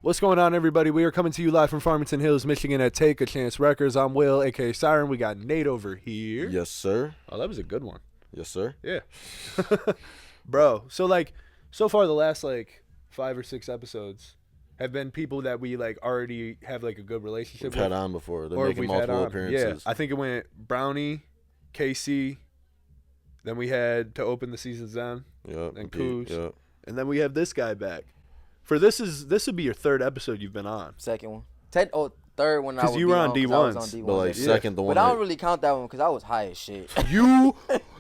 What's going on, everybody? We are coming to you live from Farmington Hills, Michigan at Take a Chance Records. I'm Will, a.k.a. Siren. We got Nate over here. Yes, sir. Oh, that was a good one. Yes, sir. Yeah. Bro, so far the last, 5 or 6 episodes have been people that we, already have, a good relationship with. We've had on before. They're making multiple appearances. Yeah, I think it went Brownie, KC, then we had to open the seasons down, and Coos, and then we have this guy back. This would be your 3rd episode you've been on. Second one. Third one. Because you were on D1s. But second, the one. But I don't really count that one because I was high as shit.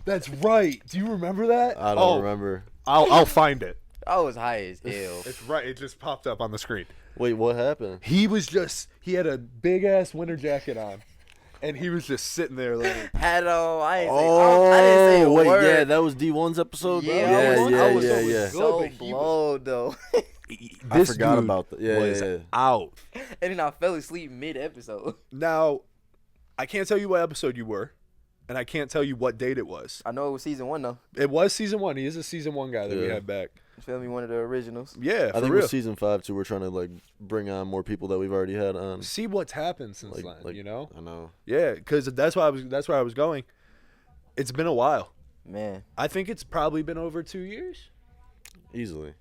That's right. Do you remember that? I don't remember. I'll find it. I was high as hell. It's right. It just popped up on the screen. Wait, what happened? He had a big ass winter jacket on. And he was just sitting there hat on. I didn't say a wait, word. Yeah, that was D1's episode. Yeah, I was so blowed though. I forgot about that. Yeah. Out. And then I fell asleep mid-episode. Now, I can't tell you what episode you were, and I can't tell you what date it was. I know it was season 1 though. It was season 1. He is a season 1 guy that we had back. You feel me? One of the originals. Yeah, I think it was season 5 too. We're trying to bring on more people that we've already had on. See what's happened since then. You know. I know. Yeah, because that's where I was going. It's been a while. Man. I think it's probably been over 2 years. Easily.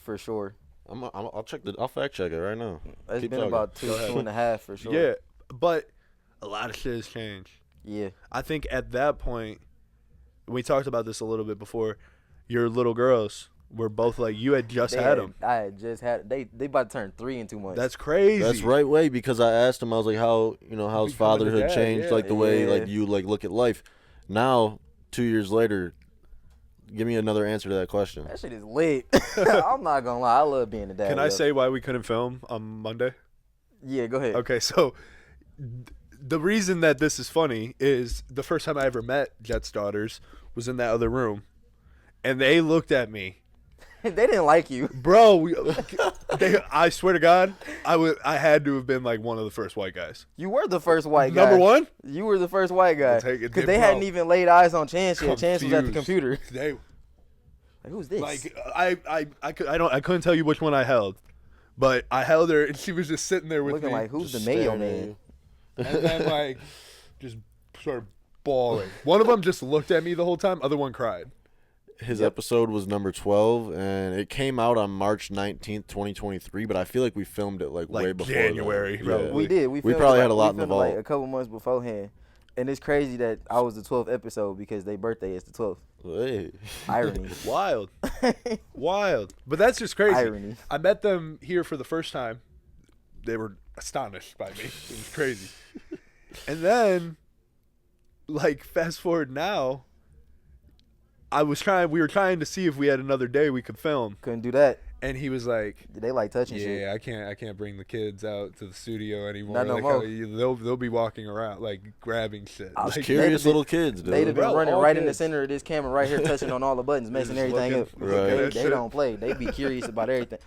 For sure. I'll fact check it right now. It's Keep been talking. about 2.5 for sure. Yeah, but a lot of shit has changed. Yeah. I think at that point, we talked about this a little bit before. Your little girls were both you had just had them. I had just had. They about to turn 3 in 2 months. That's crazy. That's right way because I asked him. I was like, how's fatherhood changed? The way you look at life. Now 2 years later. Give me another answer to that question. That shit is lit. I'm not gonna lie. I love being a dad. Can I say why we couldn't film on Monday? Yeah, go ahead. Okay, so the reason that this is funny is the first time I ever met Jet's daughters was in that other room, and they looked at me. They didn't like you, bro. I swear to God, I had to have been one of the first white guys. You were the first white guy. Number 1. You were the first white guy because they hadn't even laid eyes on Chance yet. Chance was at the computer. Who's this? I couldn't tell you which one I held, but I held her and she was just sitting there with looking me. Who's the mayo man? And then just sort of bawling. One of them just looked at me the whole time. Other one cried. His episode was number 12, and it came out on March 19th, 2023, but I feel like we filmed it way before January. Yeah. We did. We probably had a lot in the vault. A couple months beforehand. And it's crazy that I was the 12th episode because their birthday is the 12th. Hey. Irony. Wild. But that's just crazy. Irony. I met them here for the first time. They were astonished by me. It was crazy. And then, fast forward now, we were trying to see if we had another day we could film. Couldn't do that. And he was like, they like touching shit. Yeah, I can't bring the kids out to the studio anymore. Not no more. They'll be walking around grabbing shit. Curious little kids, dude. They'd have been running right in the center of this camera right here, touching on all the buttons, messing everything up. Right. They don't play. They be curious about everything.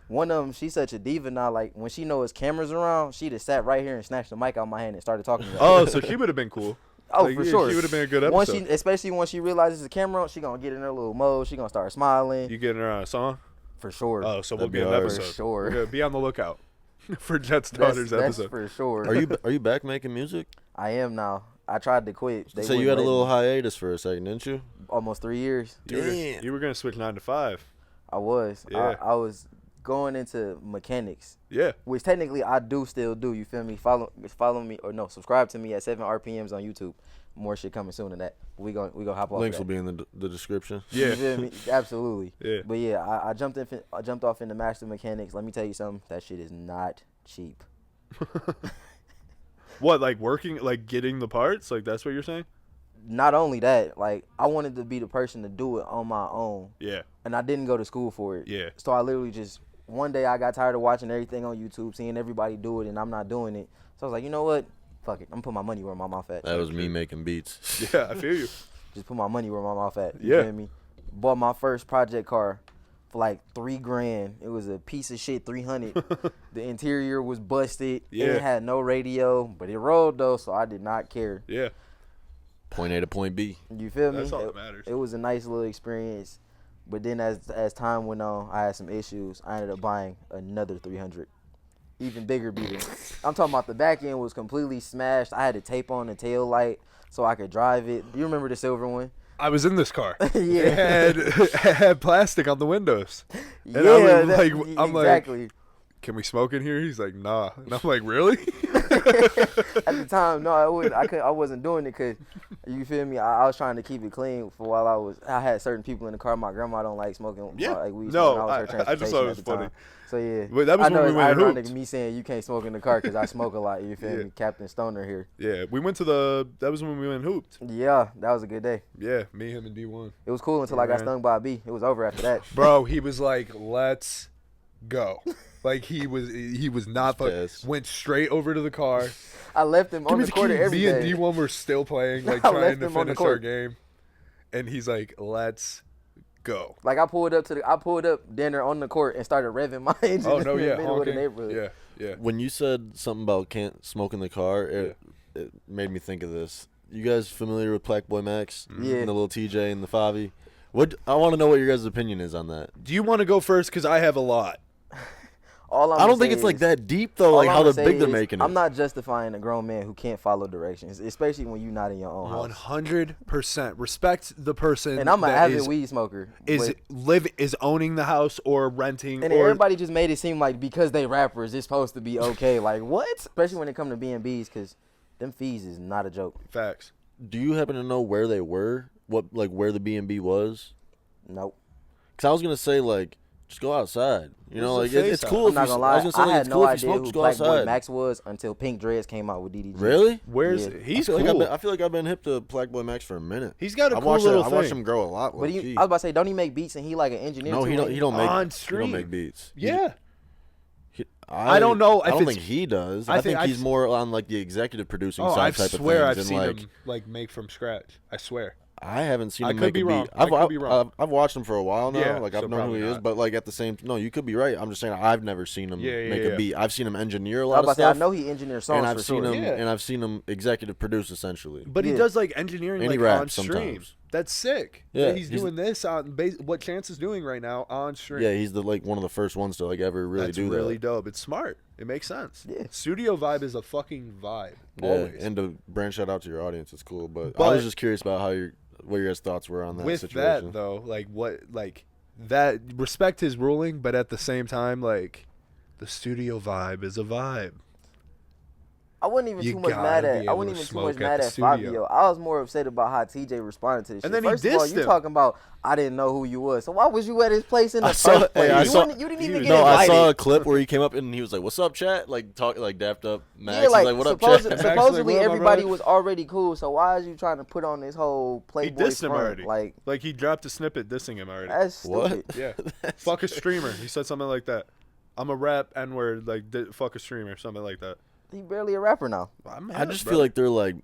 One of them, she's such a diva now. When she knows cameras around, she'd have sat right here and snatched the mic out of my hand and started talking about Oh, so she would have been cool. Oh, for sure. She would have been a good episode. Especially once she realizes the camera on, she going to get in her little mode. She going to start smiling. You getting her on a song? For sure. Oh, so we'll be an episode. For sure. We're be on the lookout for Jet's Daughters episode. That's for sure. Are you back making music? I am now. I tried to quit. So you had a little hiatus for a second, didn't you? Almost 3 years. Damn. You were going to switch 9 to 5. I was. Yeah. I was going into mechanics. Yeah. Which technically I still do. You feel me? Follow me subscribe to me at 7 RPMs on YouTube. More shit coming soon than that. We gonna hop off. Links will be in the description. Yeah. You feel me? Absolutely. Yeah. But yeah, I jumped off into master mechanics. Let me tell you something. That shit is not cheap. What, working, getting the parts? That's what you're saying? Not only that, I wanted to be the person to do it on my own. Yeah. And I didn't go to school for it. Yeah. So I literally just one day I got tired of watching everything on YouTube, seeing everybody do it, and I'm not doing it. So I was like, you know what? Fuck it. I'm putting my money where my mouth at. That was me making beats. Yeah, I feel you. Just put my money where my mouth at. You Yeah. feel me? Bought my first project car for $3,000. It was a piece of shit, 300. The interior was busted. Yeah. It had no radio, but it rolled though, so I did not care. Yeah. Point A to point B. You feel me? That's all that matters. It was a nice little experience. But then as time went on, I had some issues. I ended up buying another 300. Even bigger beater. I'm talking about the back end was completely smashed. I had to tape on the tail light so I could drive it. Do you remember the silver one? I was in this car. Yeah. It had plastic on the windows. And Yeah, I'm exactly. like, can we smoke in here? He's like, nah. And I'm like, really? At the time, no, I wasn't doing it because, you feel me? I was trying to keep it clean for while I had certain people in the car. My grandma don't like smoking. Yeah. Like weed. No, I was her I just thought it was funny. Time. So yeah, But that was I know when we it's went ironic Hoops. me saying you can't smoke in the car because I smoke a lot. You feel me? Captain Stoner here. Yeah, we went to that was when we went hooped. Yeah, that was a good day. Yeah, me, him, and D1. It was cool until I got stung by a bee. It was over after that. Bro, he was like, let's go. Like he was not went straight over to the car. I left him on the court every day. Me and D1 were still playing, like I trying left to him on the finish our court. game. And he's like, let's go. Like I pulled up dinner on the court and started revving my engine Oh no, in the yeah, middle of the honking. neighborhood. Yeah. When you said something about can't smoke in the car, it made me think of this. You guys familiar with Blackboy Max? Yeah. And the little TJ and the Favi? I want to know what your guys' opinion is on that. Do you want to go first? Because I have a lot. I don't think it's like that deep though, like how big they're making it. I'm not justifying a grown man who can't follow directions, especially when you're not in your own house. 100% respect the person. And I'm an avid weed smoker. Is owning the house or renting. And everybody just made it seem like because they rappers, it's supposed to be okay. Like what? Especially when it comes to B&Bs, because them fees is not a joke. Facts. Do you happen to know where they were? Where the B&B was? Nope. Because I was gonna say like, just go outside. You know, like it's cool. I'm not gonna lie. I had no idea who Blackboy outside. Max was until Pink Dreads came out with DDG. Really? Where's he's cool. I feel like I've been hip to Blackboy Max for a minute. He's got a cool little thing. I watched him grow a lot. But I was about to say, don't he make beats and he like an engineer? No, he don't make on He stream. don't make beats. Yeah. I don't know. I don't think he does. I think he's more on like the executive producing side type of things. I swear I've seen him like make from scratch. I swear. I haven't seen him make a beat. I could be wrong. I've watched him for a while now. Yeah, like I've known who he is, but like at the same no, you could be right. I'm just saying I've never seen him make a beat. I've seen him engineer a lot of stuff. I know he engineers songs and I've seen him executive produce essentially. But he does like engineering and like he raps on stream. Sometimes. That's sick. Yeah, he's doing this on what Chance is doing right now on stream. Yeah, he's one of the first ones to like ever really do that. That's really dope. It's smart. It makes sense. Yeah. Studio vibe is a fucking vibe. Yeah, always. and to branch that out to your audience, it's cool. But I was just curious about what your guys' thoughts were on that with situation. That though, that respect his ruling, but at the same time, like the studio vibe is a vibe. I wasn't even too much mad at Fabio. I was more upset about how TJ responded to this shit. And then First of all, you talking about I didn't know who you was. So why was you at his place in the first place? You didn't even get invited. I saw a clip where he came up and he was like, "What's up, chat?" Like talk like dapped up Max. Yeah, like what up, chat? Supposedly everybody was already cool. So why is you trying to put on this whole Playboy He dissed him already. Like he dropped a snippet dissing him already. That's stupid. Yeah. Fuck a streamer. He said something like that. I'm a rap N-word, like fuck a streamer, something like that. He barely a rapper now. I just feel like they're like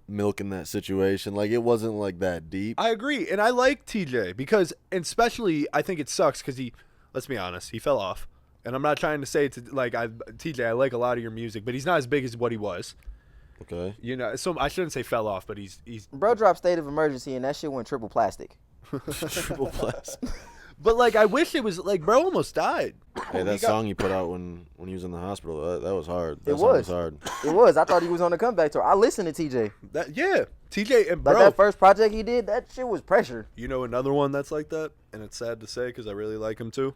milking that situation. Like it wasn't like that deep. I agree, and I like TJ because, and especially, I think it sucks because let's be honest, he fell off. And I'm not trying to say TJ, I like a lot of your music, but he's not as big as what he was. Okay. You know, so I shouldn't say fell off, but he's. Bro dropped State of Emergency, and that shit went triple plastic. Triple plastic. But like, I wish it was like, bro almost died. Hey, that song he put out when he was in the hospital, that was hard. It was hard. It was. I thought he was on the comeback tour. I listened to TJ. TJ and bro. Like that first project he did, that shit was pressure. You know another one that's like that, and it's sad to say because I really like him too.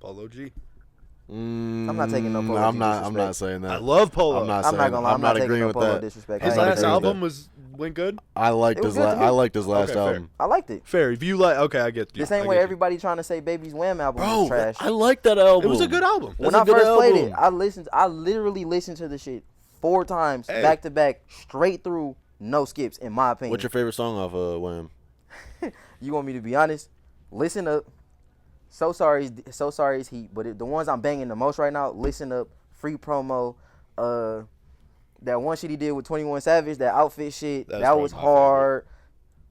Polo G. I'm not taking no Polo G disrespect. I'm not saying that. I love Polo. I'm not gonna lie. I'm not agreeing with that. Disrespect. His last album went good. I liked his last album. I liked it. Fair. If you like, okay, I get you. The same way everybody trying to say Baby's Wham album was trash. I like that album. It was a good album. When I first played it, I literally listened to the shit 4 times back to back, straight through, no skips. In my opinion. What's your favorite song off of Wham? You want me to be honest? Listen Up. So sorry is Heat, but the ones I'm banging the most right now, Listen Up, Free Promo, that one shit he did with 21 Savage, that outfit shit, that was hard.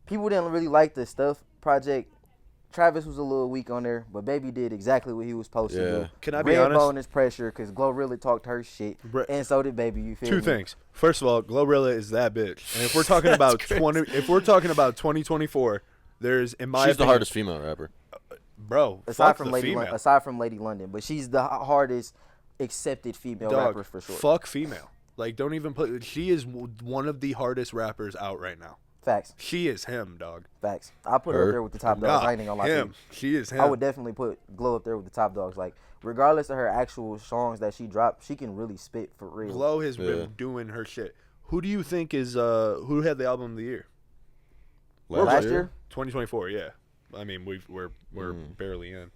People didn't really like the Stuff project. Travis was a little weak on there, but Baby did exactly what he was supposed to do. Can I be honest? Redbone is pressure because Glorilla talked her shit, and so did Baby. You feel me? Two things. First of all, Glorilla is that bitch, and if we're talking about 2024, there's in my she's opinion, the hardest female rapper. Bro, aside from Lady London, but she's the hardest accepted female rapper for sure. Fuck female. Like, don't even put. She is one of the hardest rappers out right now. Facts. She is him, dog. Facts. I put her up there with the top dogs. I ain't gonna lie to you. She is him. I would definitely put Glow up there with the top dogs. Like, regardless of her actual songs that she dropped, she can really spit for real. Glow has been doing her shit. Who do you think is who had the album of the year? Last year? 2024. Yeah. I mean, we're barely in.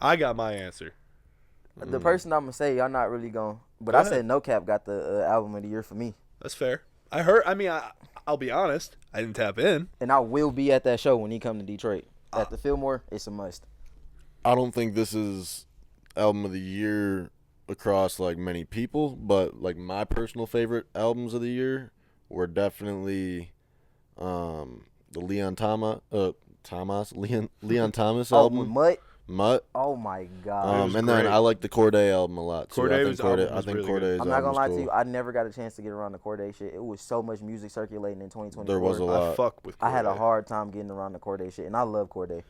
I got my answer. The person I'm gonna say, y'all not really going, but I said No Cap got the album of the year for me. That's fair. I heard. I mean, I'll be honest. I didn't tap in, and I will be at that show when he come to Detroit at the Fillmore. It's a must. I don't think this is album of the year across like many people, but like my personal favorite albums of the year were definitely the Leon Thomas album. Mutt. Oh my god. And then I like the Cordae album a lot too. I think Corday's I'm not gonna lie to you. I never got a chance to get around the Cordae shit. It was so much music circulating in 2024. There was a lot. I had a hard time getting around the Cordae shit, and I love Cordae.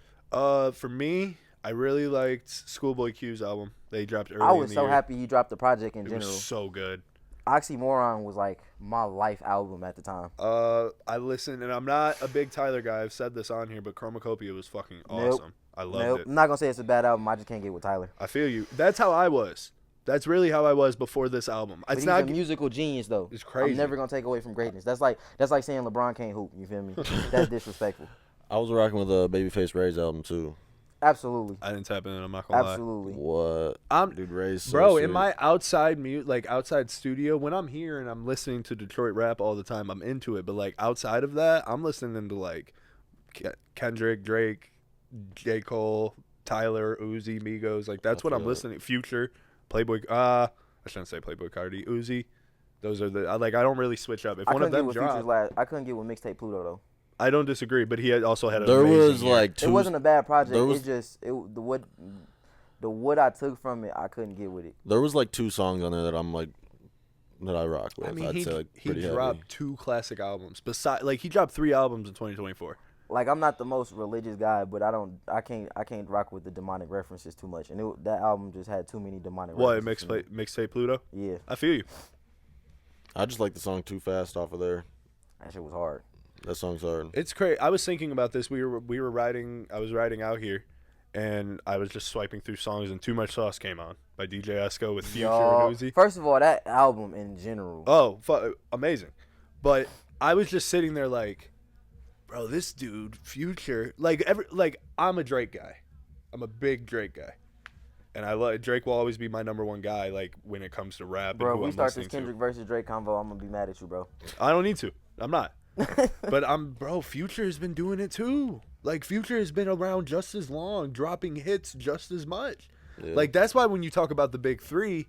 For me, I really liked Schoolboy Q's album. They dropped early. I was so happy he dropped the project in general. It was so good. Oxymoron was like my life album at the time. I listened, and I'm not a big Tyler guy. I've said this on here, but Chromacopia was fucking awesome. I loved it. I'm not gonna say it's a bad album. I just can't get with Tyler. I feel you. That's how I was. That's really how I was before this album. But he's a musical genius, though. It's crazy. I'm never gonna take away from greatness. That's like saying LeBron can't hoop. You feel me? That's disrespectful. I was rocking with the Babyface Ray's album too. Absolutely. I didn't tap in. I'm not gonna lie. Absolutely. What? Dude, Ray's so bro. sweet. In my outside outside studio, when I'm here and I'm listening to Detroit rap all the time, I'm into it. But like outside of that, I'm listening to like Kendrick, Drake, J. Cole, Tyler, Uzi, Migos. Like that's what I'm listening. Future, Playboy. I shouldn't say Playboy Cardi. Uzi. Those are the I don't really switch up. If one of them dropped, I couldn't get with Mixtape Pluto though. I don't disagree, but he also had an there amazing was year. like two, it wasn't a bad project. The what I took from it, I couldn't get with it. There was like 2 songs on there that I'm like that I rock with. I mean, I'd say like he pretty dropped heavy. 2 classic albums. Besides, like he dropped 3 albums in 2024. Like I'm not the most religious guy, but I can't rock with the demonic references too much. And that album just had too many demonic references. What, Mixtape Pluto? Yeah. I feel you. I just like the song Too Fast off of there. That shit was hard. That song's hard. It's crazy. I was thinking about this. We were riding. I was riding out here, and I was just swiping through songs, and Too Much Sauce came on by DJ Esco with Future and Uzi. First of all, that album in general. Oh, amazing! But I was just sitting there like, bro, this dude Future. I'm a Drake guy. I'm a big Drake guy, and I love Drake. Will always be my number 1 guy. Like when it comes to rap. Bro, and who we I'm start this listening Kendrick versus Drake convo. I'm gonna be mad at you, bro. I don't need to. I'm not. But Future has been doing it too. Like Future has been around just as long, dropping hits just as much. Yeah. Like that's why when you talk about the big 3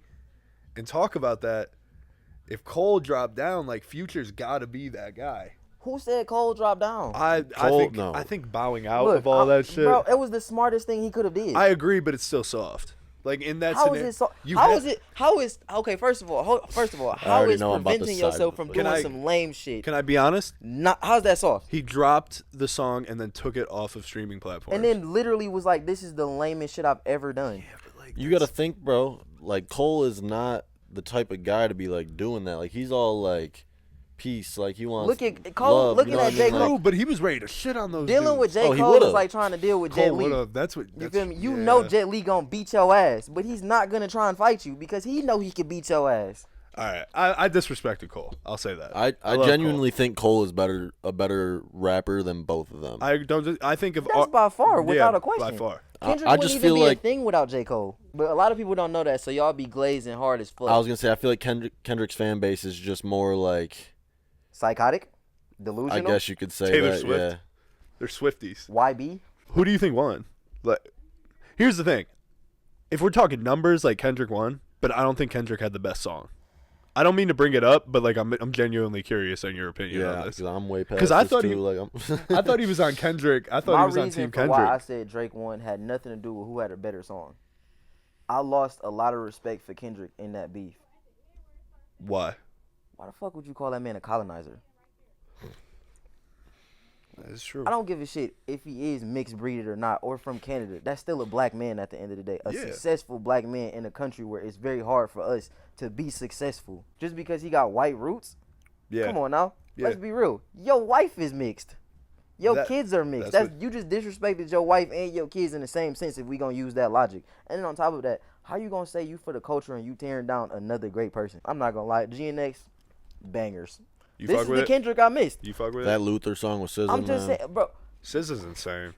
and talk about that, if Cole dropped down, like Future's got to be that guy. Who said Cole dropped down? I think bowing out of all that shit. Bro, it was the smartest thing he could have did. I agree, but it's still soft. Like in that scenario, first of all, how is preventing yourself from doing some lame shit? Can I be honest? How's that soft? He dropped the song and then took it off of streaming platforms. And then literally was like, this is the lamest shit I've ever done. Yeah, but like you got to think, bro, like Cole is not the type of guy to be like doing that. Like he's all like peace, like he wants. Look at Cole. Love, looking at J. Cole, like, but he was ready to shit on those. Dealing dudes. with J. Cole is like trying to deal with Jet Li. That's what you feel me. You know Jet Li gonna beat your ass, but he's not gonna try and fight you because he know he can beat your ass. All right, I disrespected Cole. I'll say that. I genuinely think Cole is a better rapper than both of them. I think of that's by far, without a question. By far. Kendrick wouldn't even be a thing without J. Cole. But a lot of people don't know that, so y'all be glazing hard as fuck. I was gonna say I feel like Kendrick's fan base is just more like psychotic, delusional. I guess you could say Taylor that. Swift. Yeah, they're Swifties. YB. Who do you think won? Like, here's the thing: if we're talking numbers, like Kendrick won, but I don't think Kendrick had the best song. I don't mean to bring it up, but like I'm genuinely curious on your opinion on this. Yeah, I'm way past. Because I thought I thought he was on Kendrick. I thought he was on Team Kendrick. Why I said Drake won had nothing to do with who had a better song. I lost a lot of respect for Kendrick in that beef. Why? Why the fuck would you call that man a colonizer? That's true. I don't give a shit if he is mixed breeded or not, or from Canada. That's still a black man at the end of the day. A successful black man in a country where it's very hard for us to be successful. Just because he got white roots? Yeah. Come on now. Yeah. Let's be real. Your wife is mixed. Your kids are mixed. You just disrespected your wife and your kids in the same sense if we gonna use that logic. And then on top of that, how you gonna say you for the culture and you tearing down another great person? I'm not gonna lie. GNX, bangers. This is the Kendrick I missed. You fuck with that Luther song with SZA. I'm just saying, bro. SZA's insane.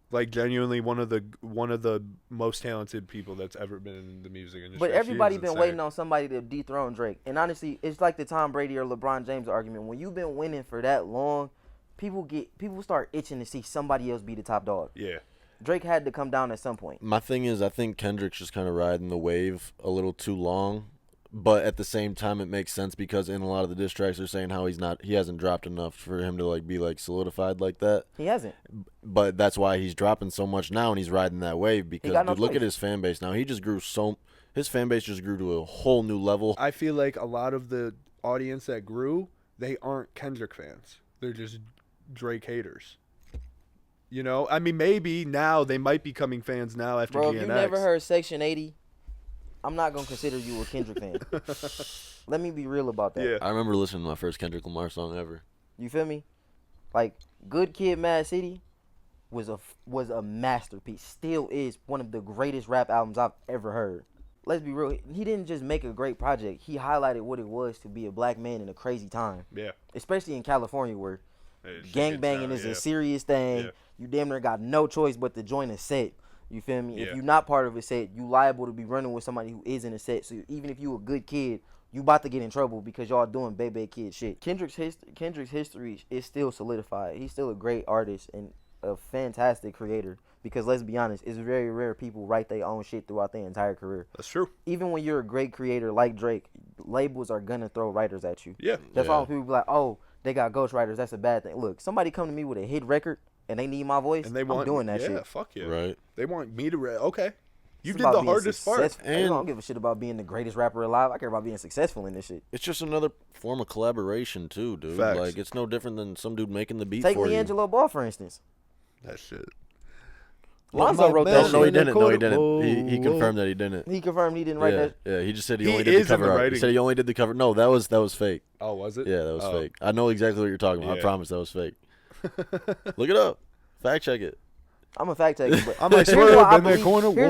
Like genuinely one of the most talented people that's ever been in the music industry. But everybody been waiting on somebody to dethrone Drake. And honestly, it's like the Tom Brady or LeBron James argument. When you've been winning for that long, people start itching to see somebody else be the top dog. Yeah. Drake had to come down at some point. My thing is, I think Kendrick's just kind of riding the wave a little too long. But at the same time, it makes sense because in a lot of the diss tracks, they're saying how he hasn't dropped enough for him to like be like solidified like that. He hasn't. But that's why he's dropping so much now, and he's riding that wave because dude, look at his fan base now. His fan base just grew to a whole new level. I feel like a lot of the audience that grew, they aren't Kendrick fans. They're just Drake haters. You know, I mean, maybe now they might be becoming fans now after Bro, GNX. If you never heard Section 80. I'm not going to consider you a Kendrick fan. Let me be real about that. Yeah. I remember listening to my first Kendrick Lamar song ever. You feel me? Like, Good Kid, Mad City was a masterpiece. Still is one of the greatest rap albums I've ever heard. Let's be real. He didn't just make a great project. He highlighted what it was to be a black man in a crazy time. Yeah. Especially in California where gangbanging is a serious thing. Yeah. You damn near got no choice but to join a set. You feel me? Yeah. If you're not part of a set, you liable to be running with somebody who is in a set. So even if you a good kid, you about to get in trouble because y'all doing baby kid shit. Kendrick's history is still solidified. He's still a great artist and a fantastic creator. Because let's be honest, it's very rare people write their own shit throughout their entire career. That's true. Even when you're a great creator like Drake, labels are gonna throw writers at you. Yeah. That's why people be like, oh, they got ghostwriters. That's a bad thing. Look, somebody come to me with a hit record. And they need my voice, and I'm doing that shit. Yeah, fuck yeah. Right. They want me to okay. You did the hardest part. And I don't give a shit about being the greatest rapper alive. I care about being successful in this shit. It's just another form of collaboration, too, dude. Facts. Like, it's no different than some dude making the beat for you. Take Leangelo Ball, for instance. That shit. Lonzo wrote that shit. No, he didn't. No, he didn't. He confirmed that he didn't. He confirmed he didn't write that. Yeah, he just said he only did the cover art. He said he only did the cover. No, that was fake. Oh, was it? Yeah, that was fake. I know exactly what you're talking about. I promise that was fake. Look it up. Fact check it. I'm a fact checker, but I'm like, here's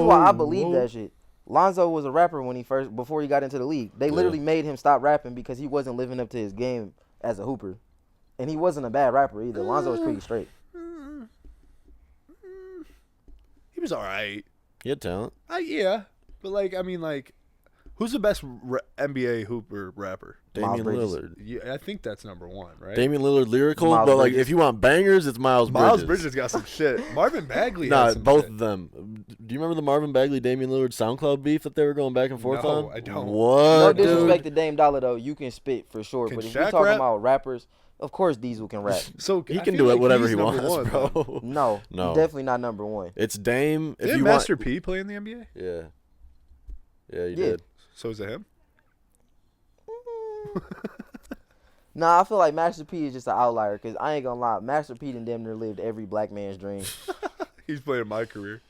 why I believe that shit. Lonzo was a rapper before he got into the league. They literally made him stop rapping because he wasn't living up to his game as a hooper. And he wasn't a bad rapper either. Lonzo was pretty straight. He was all right. He had talent. Yeah. But, who's the best NBA hooper rapper? Damian Lillard. Yeah, I think that's number one, right? Damian Lillard lyrical, but Bridges. If you want bangers, it's Miles Bridges. Miles Bridges got some shit. Marvin Bagley had some both shit. Of them. Do you remember the Marvin Bagley, Damian Lillard SoundCloud beef that they were going back and forth on? No, I don't. What, no disrespect to Dame Dollar, though. You can spit for sure. But if we're talking about rappers, of course Diesel can rap. So he can do it whatever he wants, bro. No, definitely not number one. It's Dame. Did Master P play in the NBA? Yeah. Yeah, he did. So is it him? Nah, I feel like Master P is just an outlier because I ain't gonna lie. Master P and damn near lived every black man's dream. He's playing my career.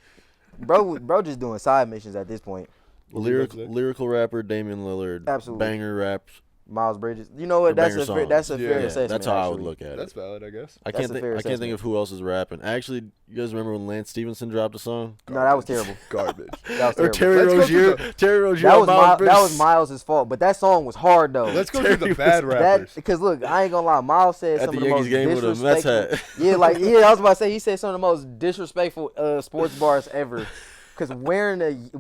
Bro just doing side missions at this point. Lyrical rapper Damian Lillard. Absolutely. Banger raps. Miles Bridges. You know what? That's a fair assessment. That's how I would look at it. That's valid, I guess. I can't think of who else is rapping. Actually, you guys remember when Lance Stevenson dropped a song? No, that was terrible. Garbage. That was terrible. Or Terry Rozier. That was Miles' fault, but that song was hard though. Let's go through the bad rappers. Because look, I ain't gonna lie. Miles said some of the most disrespectful. I was about to say he said some of the most disrespectful sports bars ever. Because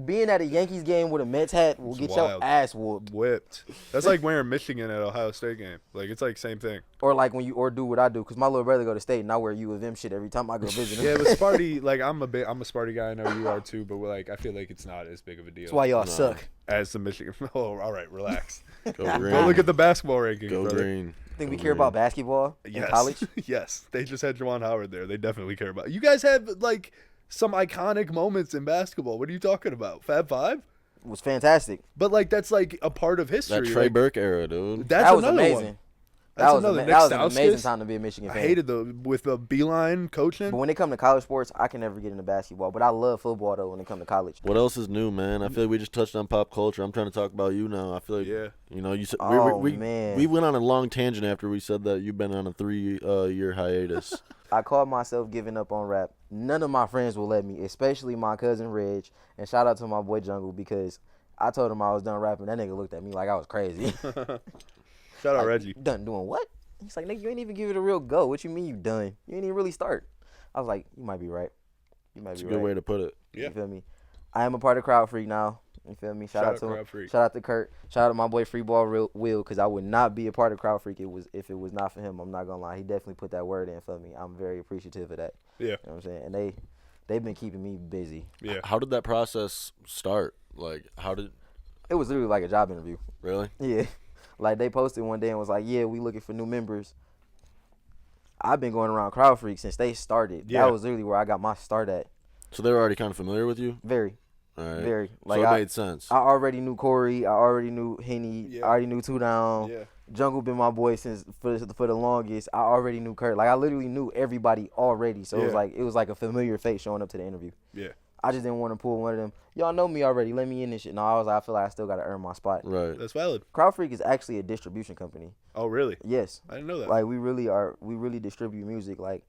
being at a Yankees game with a Mets hat will get your ass whooped. Whipped. That's like wearing Michigan at Ohio State game. Like, it's like same thing. Or like when you do what I do. Because my little brother go to state and I wear U of M shit every time I go visit him. Yeah, but Sparty, I'm a Sparty guy. I know you are too. But I feel like it's not as big of a deal. That's why y'all suck. As the Michigan. Oh, all right, relax. Go green. Go look at the basketball rankings, Go brother. green. Think we care about basketball in college? Yes. They just had Juwan Howard there. They definitely care about it. You guys have, some iconic moments in basketball. What are you talking about? Fab Five? It was fantastic. But, that's, a part of history. That Trey Burke era, dude. That was amazing. That's that was another Nick that was an amazing Stauskas. time to be a Michigan I fan. hated with the Beeline coaching. But when it comes to college sports, I can never get into basketball. But I love football though. When it comes to college, What else is new, man? I feel like we just touched on pop culture. I'm trying to talk about you now. I feel like you know, you said man, we went on a long tangent after we said that you've been on a 3-year hiatus. I called myself giving up on rap. None of my friends will let me, especially my cousin Reg. And shout out to my boy Jungle because I told him I was done rapping. That nigga looked at me like I was crazy. Shout out like, Reggie. Done doing what? He's like, nigga, you ain't even give it a real go. What you mean you done? You ain't even really start. I was like, you might be right. You might It's be a good right. way to put it. Yeah. You feel me? I am a part of CrowdFreak now. You feel me? Shout out to him. CrowdFreak. Shout out to Kurt. Shout out to my boy Freeball Will, because I would not be a part of CrowdFreak if it was not for him. I'm not gonna lie. He definitely put that word in for me. I'm very appreciative of that. Yeah. You know what I'm saying? And they've been keeping me busy. Yeah. How did that process start? Like, It was literally like a job interview. Really? Yeah. Like they posted one day and was like, yeah, we looking for new members. I've been going around CrowdFreak since they started. Yeah. That was literally where I got my start at. So they were already kind of familiar with you? Very. All right. Very. Like so it made sense. I already knew Corey. I already knew Henny. Yeah. I already knew Two Down. Yeah. Jungle been my boy since for the longest. I already knew Kurt. Like I literally knew everybody already. So it was like a familiar face showing up to the interview. Yeah. I just didn't want to pull one of them. Y'all know me already. Let me in this shit. No, I feel like I still got to earn my spot. Right. That's valid. CrowdFreak is actually a distribution company. Oh, really? Yes. I didn't know that. Like we really distribute music. Like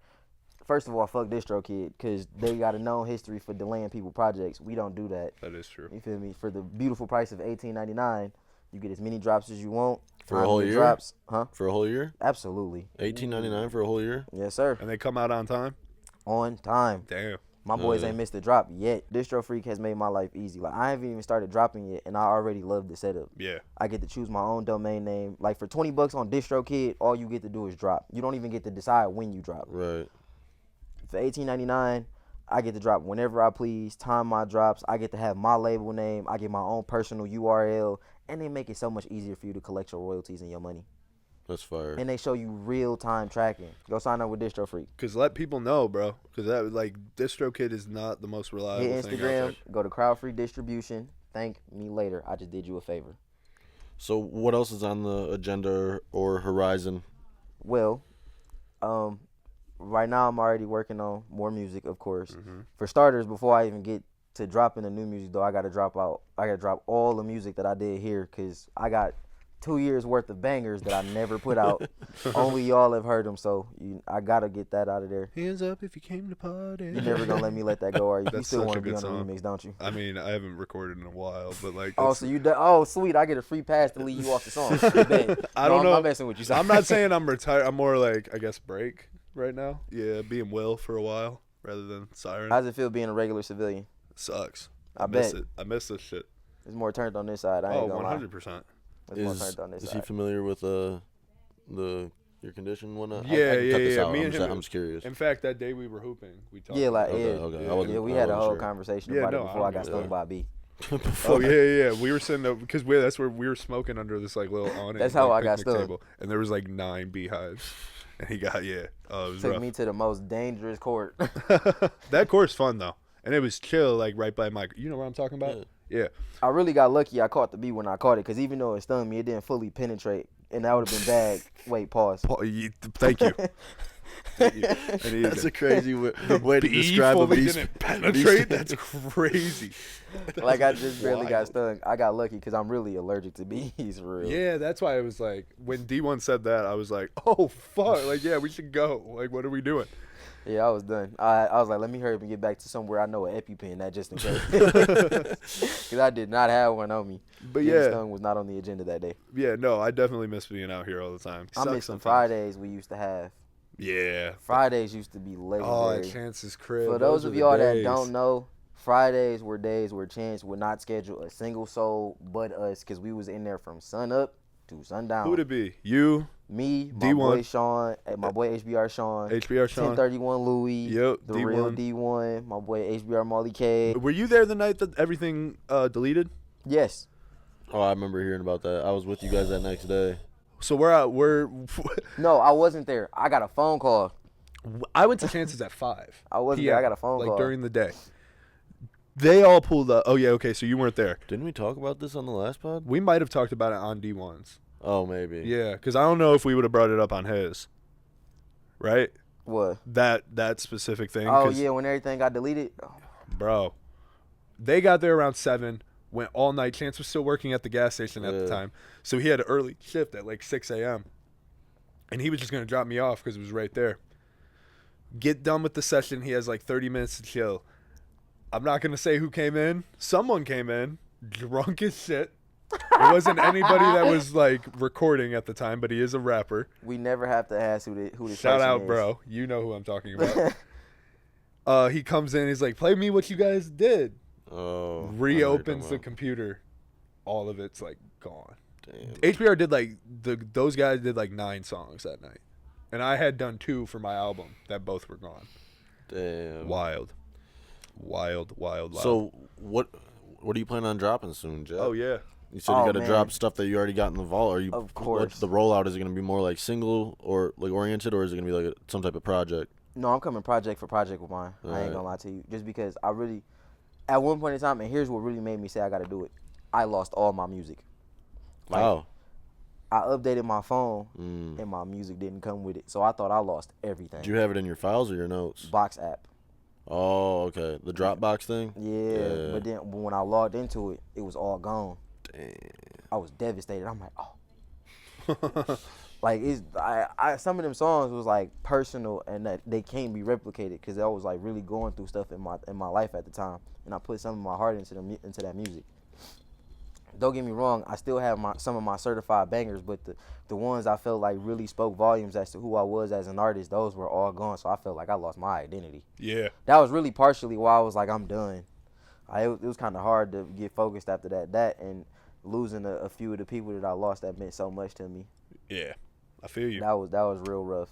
first of all, fuck DistroKid because they got a known history for delaying people projects. We don't do that. That is true. You feel me? For the beautiful price of $18.99, you get as many drops as you want. For a whole year? Drops, huh? For a whole year? Absolutely. $18.99 for a whole year? Yes, sir. And they come out on time? On time. Damn. My boys ain't missed a drop yet. DistroFreak has made my life easy. Like I haven't even started dropping yet, and I already love the setup. Yeah. I get to choose my own domain name. Like for $20 on DistroKid, all you get to do is drop. You don't even get to decide when you drop. Right. For $18.99, I get to drop whenever I please, time my drops. I get to have my label name. I get my own personal URL, and they make it so much easier for you to collect your royalties and your money. That's fire. And they show you real-time tracking. Go sign up with DistroFreak. Because let people know, bro. Because that DistroKid is not the most reliable Hit thing out Instagram, there. go to CrowdFreak Distribution. Thank me later. I just did you a favor. So what else is on the agenda or horizon? Well, right now I'm already working on more music, of course. Mm-hmm. For starters, before I even get to dropping the new music, though, I got to drop all the music that I did here because I got 2 years worth of bangers that I never put out. Only y'all have heard them, so I got to get that out of there. Hands up if you came to party. You're never going to let me let that go, are you? You That's still such want a to be good on the song. remix, don't you? I mean, I haven't recorded in a while, but like. Oh, so oh, sweet. I get a free pass to leave you off the song. Bet. I don't know. I'm messing with you. I'm not saying I'm retired. I'm more like, I guess, break right now. Yeah, being Will for a while rather than Siren. How's it feel being a regular civilian? Sucks. I miss bet. it. I miss this shit. It's more turned on this side. I ain't Oh, gonna lie. 100%. It's more turned on this Is side. he familiar with your condition and whatnot? Yeah, I can cut this yeah. out. Me I'm and just, him. I'm just curious. In fact, that day we were hooping, we talked. Yeah, like Okay, yeah, I wasn't- yeah. We I had a wasn't whole sure. conversation Yeah, about no, it before I got I'm- stung by a bee. Oh yeah. We were sitting up because that's where we were smoking under this like little awning. That's how like, I got picnic stung. table, and there was like 9 beehives, and he got it was Took rough. me to the most dangerous court. That course fun though, and it was chill, like right by my. You know what I'm talking about? Yeah. I really got lucky. I caught the bee when I caught it, because even though it stung me, it didn't fully penetrate, and that would have been bad. Wait, pause. Thank you. That's a crazy way to Bee describe a fully beast. didn't penetrate. That's crazy. Like I just barely got Wild. stung. I got lucky because I'm really allergic to bees. For real. Yeah, that's why I was like, when D1 said that, I was like, oh fuck, like yeah, we should go. Like, what are we doing? Yeah, I was done. I was like, let me hurry up and get back to somewhere I know an EpiPen, that just in case. Because I did not have one on me. But Getting yeah, stung was not on the agenda that day. yeah, no, I definitely miss being out here all the time. I Sucks miss the sometimes. Fridays we used to have. Yeah. Fridays used to be Oh, legendary. at Chance's crib. For those are of the y'all that days. don't know, Fridays were days where Chance would not schedule a single soul but us, because we was in there from sun up to sundown. Who would it be? You, Me, my D1. boy Sean, my boy HBR Sean, HBR Sean. 1031 Louis, Yep, the D1. real D1, my boy HBR Molly K. Were you there the night that everything deleted? Yes. Oh, I remember hearing about that. I was with you guys that next day. So we're No, I wasn't there. I got a phone call. I went to Chance's at 5. I wasn't there. I got a phone like call. during the day. They all pulled up. Oh yeah, okay. So you weren't there. Didn't we talk about this on the last pod? We might have talked about it on D1's. Oh, maybe. Yeah, because I don't know if we would have brought it up on his. Right? What? That specific thing. Oh, yeah, when everything got deleted. Oh. Bro, they got there around 7, went all night. Chance was still working at the gas station at the time. So he had an early shift at like 6 a.m. And he was just going to drop me off because it was right there. Get done with the session. He has like 30 minutes to chill. I'm not going to say who came in. Someone came in, drunk as shit. It wasn't anybody that was like recording at the time, but he is a rapper. We never have to ask who the Shout out, is. bro. You know who I'm talking about. He comes in. He's like, play me what you guys did. Oh. Reopens the computer. All of it's like gone. Damn. HBR did like those guys did like 9 songs that night, and I had done 2 for my album that both were gone. Damn. Wild. So what do you plan on dropping soon, Jeff? Oh yeah. You said you got to drop stuff that you already got in the vault. Are you? Of course. What's the rollout? Is it going to be more like single or like oriented, or is it going to be like some type of project? No, I'm coming project for project with mine. I ain't gonna lie to you. Just because I really, at one point in time, and here's what really made me say I got to do it. I lost all my music. Like, Wow. I updated my phone, and my music didn't come with it. So I thought I lost everything. Do you have it in your files or your notes? Box app. Oh, okay. The Dropbox thing? Yeah, but then when I logged into it, it was all gone. Damn. I was devastated. I'm like, oh. Like, some of them songs was like personal and that they can't be replicated because I was like really going through stuff in my life at the time, and I put some of my heart into that music. Don't get me wrong, I still have some of my certified bangers, but the ones I felt like really spoke volumes as to who I was as an artist, those were all gone. So I felt like I lost my identity. Yeah. That was really partially why I was like, I'm done. It was kind of hard to get focused after that and losing a few of the people that I lost that meant so much to me. Yeah, I feel you. That was real rough.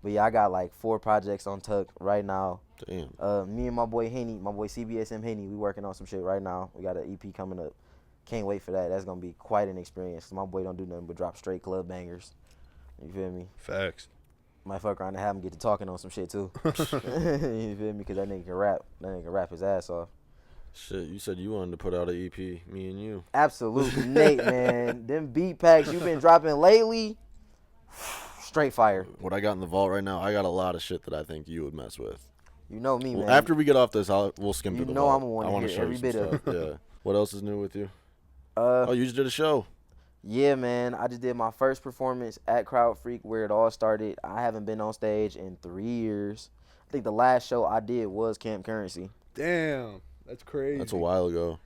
But yeah, I got like 4 projects on tuck right now. Damn. Me and my boy Henny, my boy CBSM Henny, we working on some shit right now. We got an EP coming up. Can't wait for that. That's gonna be quite an experience. My boy don't do nothing but drop straight club bangers. You feel me? Facts. Might fuck around and have him get to talking on some shit too. You feel me? Because that nigga can rap. That nigga can rap his ass off. Shit, you said you wanted to put out an EP, me and you. Absolutely, Nate, man. Them beat packs you been dropping lately, straight fire. What I got in the vault right now, I got a lot of shit that I think you would mess with. You know me, man. After we get off this, we'll skim through the vault. I'm gonna want to hear every bit of it. Yeah. What else is new with you? Oh, you just did a show. Yeah, man. I just did my first performance at CrowdFreak where it all started. I haven't been on stage in 3 years. I think the last show I did was Camp Currency. Damn, that's crazy. That's a while ago.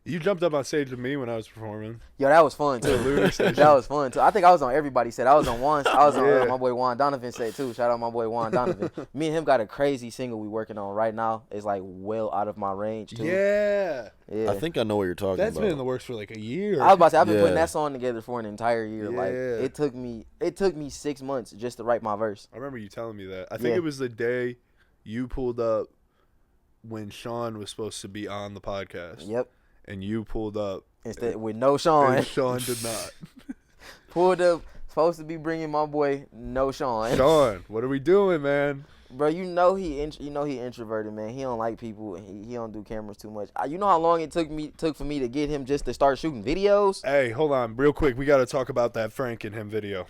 You jumped up on stage with me when I was performing. Yo, that was fun too. That was fun too. I think I was on everybody's set. I was on my boy Juan Donovan's set too. Shout out my boy Juan Donovan. Me and him got a crazy single we working on right now. It's like well out of my range too. Yeah. I think I know what you're talking about. That's been in the works for like a year. I was about to say I've been putting that song together for an entire year. Yeah. Like it took me 6 months just to write my verse. I remember you telling me that. I think it was the day you pulled up when Sean was supposed to be on the podcast. Yep. And you pulled up instead with no Sean. And Sean did not. Pulled up, supposed to be bringing my boy no Sean. Sean, what are we doing, man? Bro, you know he introverted, man. He don't like people. He don't do cameras too much. You know how long it took for me to get him just to start shooting videos? Hey, hold on, real quick. We got to talk about that Frank and him video.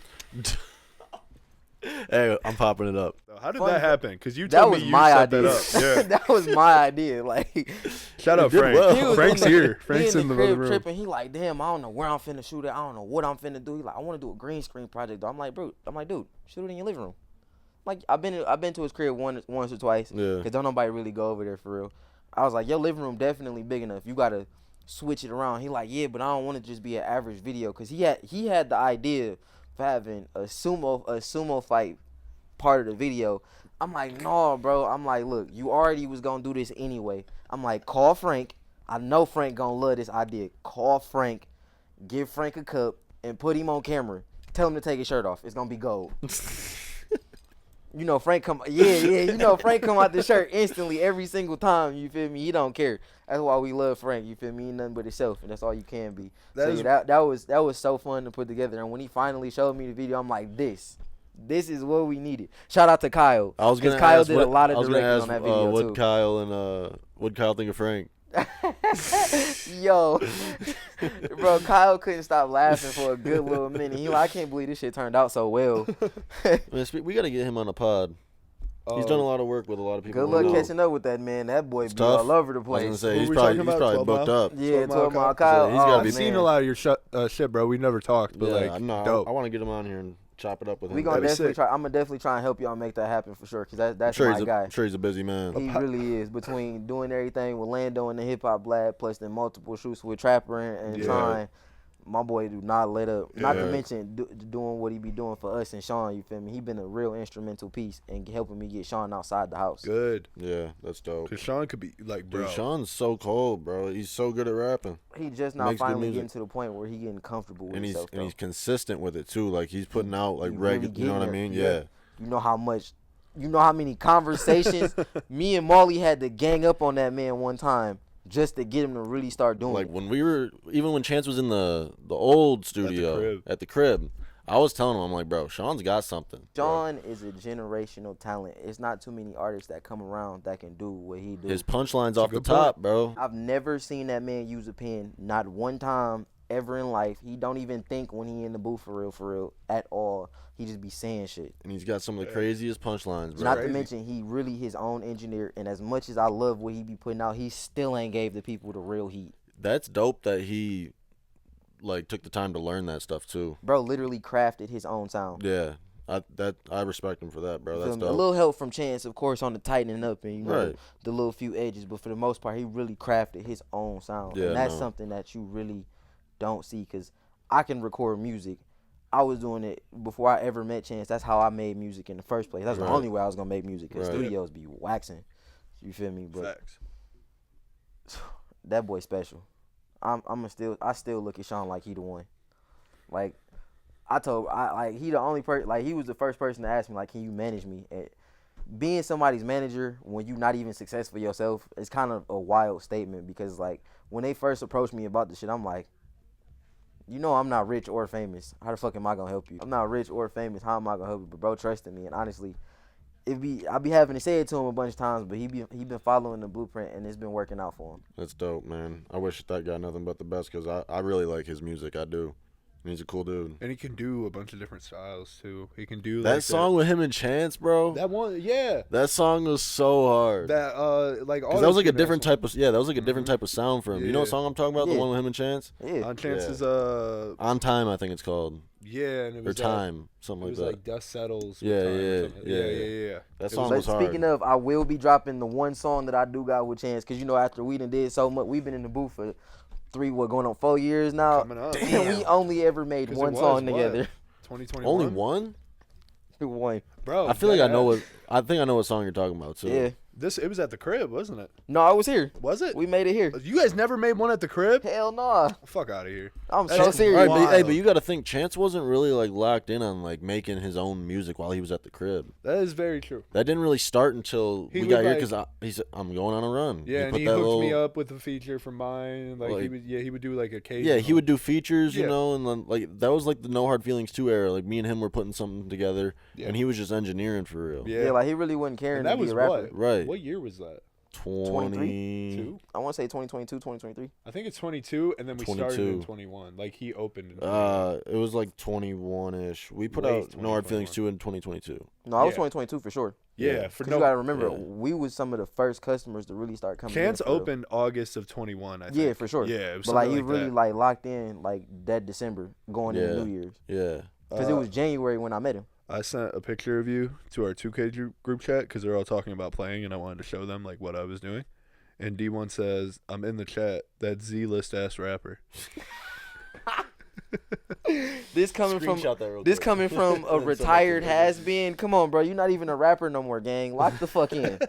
Hey, I'm popping it up. How did that happen? Because you told me you set that up. Yeah. That was my idea. Like, shout out Frank. Well. Frank's here. Frank's in the crib room. Tripping. He like, damn, I don't know where I'm finna shoot it. I don't know what I'm finna do. He like, I want to do a green screen project. Though. I'm like, dude, shoot it in your living room. Like, I've been to his crib once or twice. Yeah. Cause don't nobody really go over there for real. I was like, your living room definitely big enough. You gotta switch it around. He like, yeah, but I don't want it to just be an average video. Cause he had the idea of having a sumo fight part of the video. I'm like, no, bro. I'm like, look, you already was gonna do this anyway. I'm like, call Frank. I know Frank gonna love this idea. Call Frank, give Frank a cup, and put him on camera. Tell him to take his shirt off. It's gonna be gold. You know Frank come, You know Frank come out the shirt instantly every single time. You feel me? He don't care. That's why we love Frank. You feel me? He nothing but himself, and that's all you can be. That was so fun to put together. And when he finally showed me the video, I'm like, this is what we needed. Shout out to Kyle. I was gonna ask, Kyle did a lot of directing on that video what too. Kyle think of Frank? Yo, Bro, Kyle couldn't stop laughing for a good little minute. He like, I can't believe this shit turned out so well. Man, we got to get him on the pod. He's done a lot of work with a lot of people. Good luck catching up with that man. That boy be all over the place. I was gonna say, he's probably booked up. Yeah, 12 Mile Kyle. He's gotta be I've seen a lot of your shit, bro. We never talked, but dope. I want to get him on here and chop it up with him. We gonna definitely try. I'm gonna definitely try and help y'all make that happen for sure. Cause that's my guy. I'm sure he's a busy man. He really is. Between doing everything with Lando and the hip hop Blad, plus then multiple shoots with Trapper and trying. My boy do not let up. Not to mention doing what he be doing for us and Sean. You feel me? He been a real instrumental piece in helping me get Sean outside the house. Good. Yeah, that's dope. Cause Sean could be like, bro. Dude, Sean's so cold, bro. He's so good at rapping. He just now finally getting to the point where he getting comfortable with himself. And he's consistent with it too. Like he's putting out like regular. You know what I mean? Yeah. You know how much. You know how many conversations me and Molly had to gang up on that man one time. Just to get him to really start doing like it. When Chance was in the old studio at the crib, I was telling him, I'm like, bro, Sean's got something. Sean is a generational talent. It's not too many artists that come around that can do what he do. His punchlines off the top, bro. I've never seen that man use a pen, not one time ever in life. He don't even think when he in the booth for real, at all. He just be saying shit. And he's got some of the craziest punchlines, bro. Not to mention, he really his own engineer. And as much as I love what he be putting out, he still ain't gave the people the real heat. That's dope that he, like, took the time to learn that stuff, too. Bro literally crafted his own sound. Yeah. I respect him for that, bro. That's dope. A little help from Chance, of course, on the tightening up and, the little few edges. But for the most part, he really crafted his own sound. Yeah, and that's something that you really don't see. Because I can record music. I was doing it before I ever met Chance. That's how I made music in the first place. That's the only way I was gonna make music. Cause studios be waxing. You feel me? But facts. That boy special. I still look at Sean like he the one. Like he the only person. Like he was the first person to ask me like, can you manage me? And being somebody's manager when you not even successful yourself is kind of a wild statement because like when they first approached me about this shit, I'm like. You know I'm not rich or famous. How the fuck am I gonna help you? I'm not rich or famous. How am I gonna help you? But bro trusted me, and honestly, I be having to say it to him a bunch of times, but he been following the blueprint, and it's been working out for him. That's dope, man. I wish that guy nothing but the best because I really like his music. I do. And he's a cool dude. And he can do a bunch of different styles, too. He can do that song with him and Chance, bro. That one, yeah. That song was so hard. That, like, all that was like a different type of, that was like a different type of sound for him. Yeah. You know what song I'm talking about? The one with him and Chance? Yeah. On Chance's, On Time, I think it's called. Yeah. And it was or Time, something like that. It was like Dust Settles. Yeah. That song was hard. Speaking of, I will be dropping the one song that I do got with Chance, because, after we done did so much, we've been in the booth for 4 years now. And we only ever made one song together. 2021. Only one? One. Bro, I feel like I know what song you're talking about too. Yeah. It was at the crib, wasn't it? No, I was here. Was it? We made it here. You guys never made one at the crib? Hell no. Fuck out of here. I'm so serious. Right, but you got to think Chance wasn't really like locked in on like making his own music while he was at the crib. That is very true. That didn't really start until we got here because he said I'm going on a run. Yeah, and he hooked me up with a feature from mine. Like he would do like occasional. Yeah, he would do features, and then like that was like the No Hard Feelings 2 era. Like me and him were putting something together, and he was just engineering for real. Yeah, like he really wasn't caring to be a rapper. What? Right. What year was that? 22? I want to say 2022, 2023. I think it's 22, and then we started in 21. Like he opened in 21. It was like 21-ish. We put out No Hard Feelings 2 in 2022. No, I was 2022 for sure. Yeah, because you gotta remember, we was some of the first customers to really start coming. Chance opened August of 21. I think. Yeah, for sure. Yeah, it was but like he really like locked in like that December going into New Year's. Yeah, because it was January when I met him. I sent a picture of you to our 2K group chat because they're all talking about playing, and I wanted to show them like what I was doing. And D1 says, "I'm in the chat. That Z-list ass rapper." This coming from a retired has-been. Come on, bro. You're not even a rapper no more, gang. Lock the fuck in.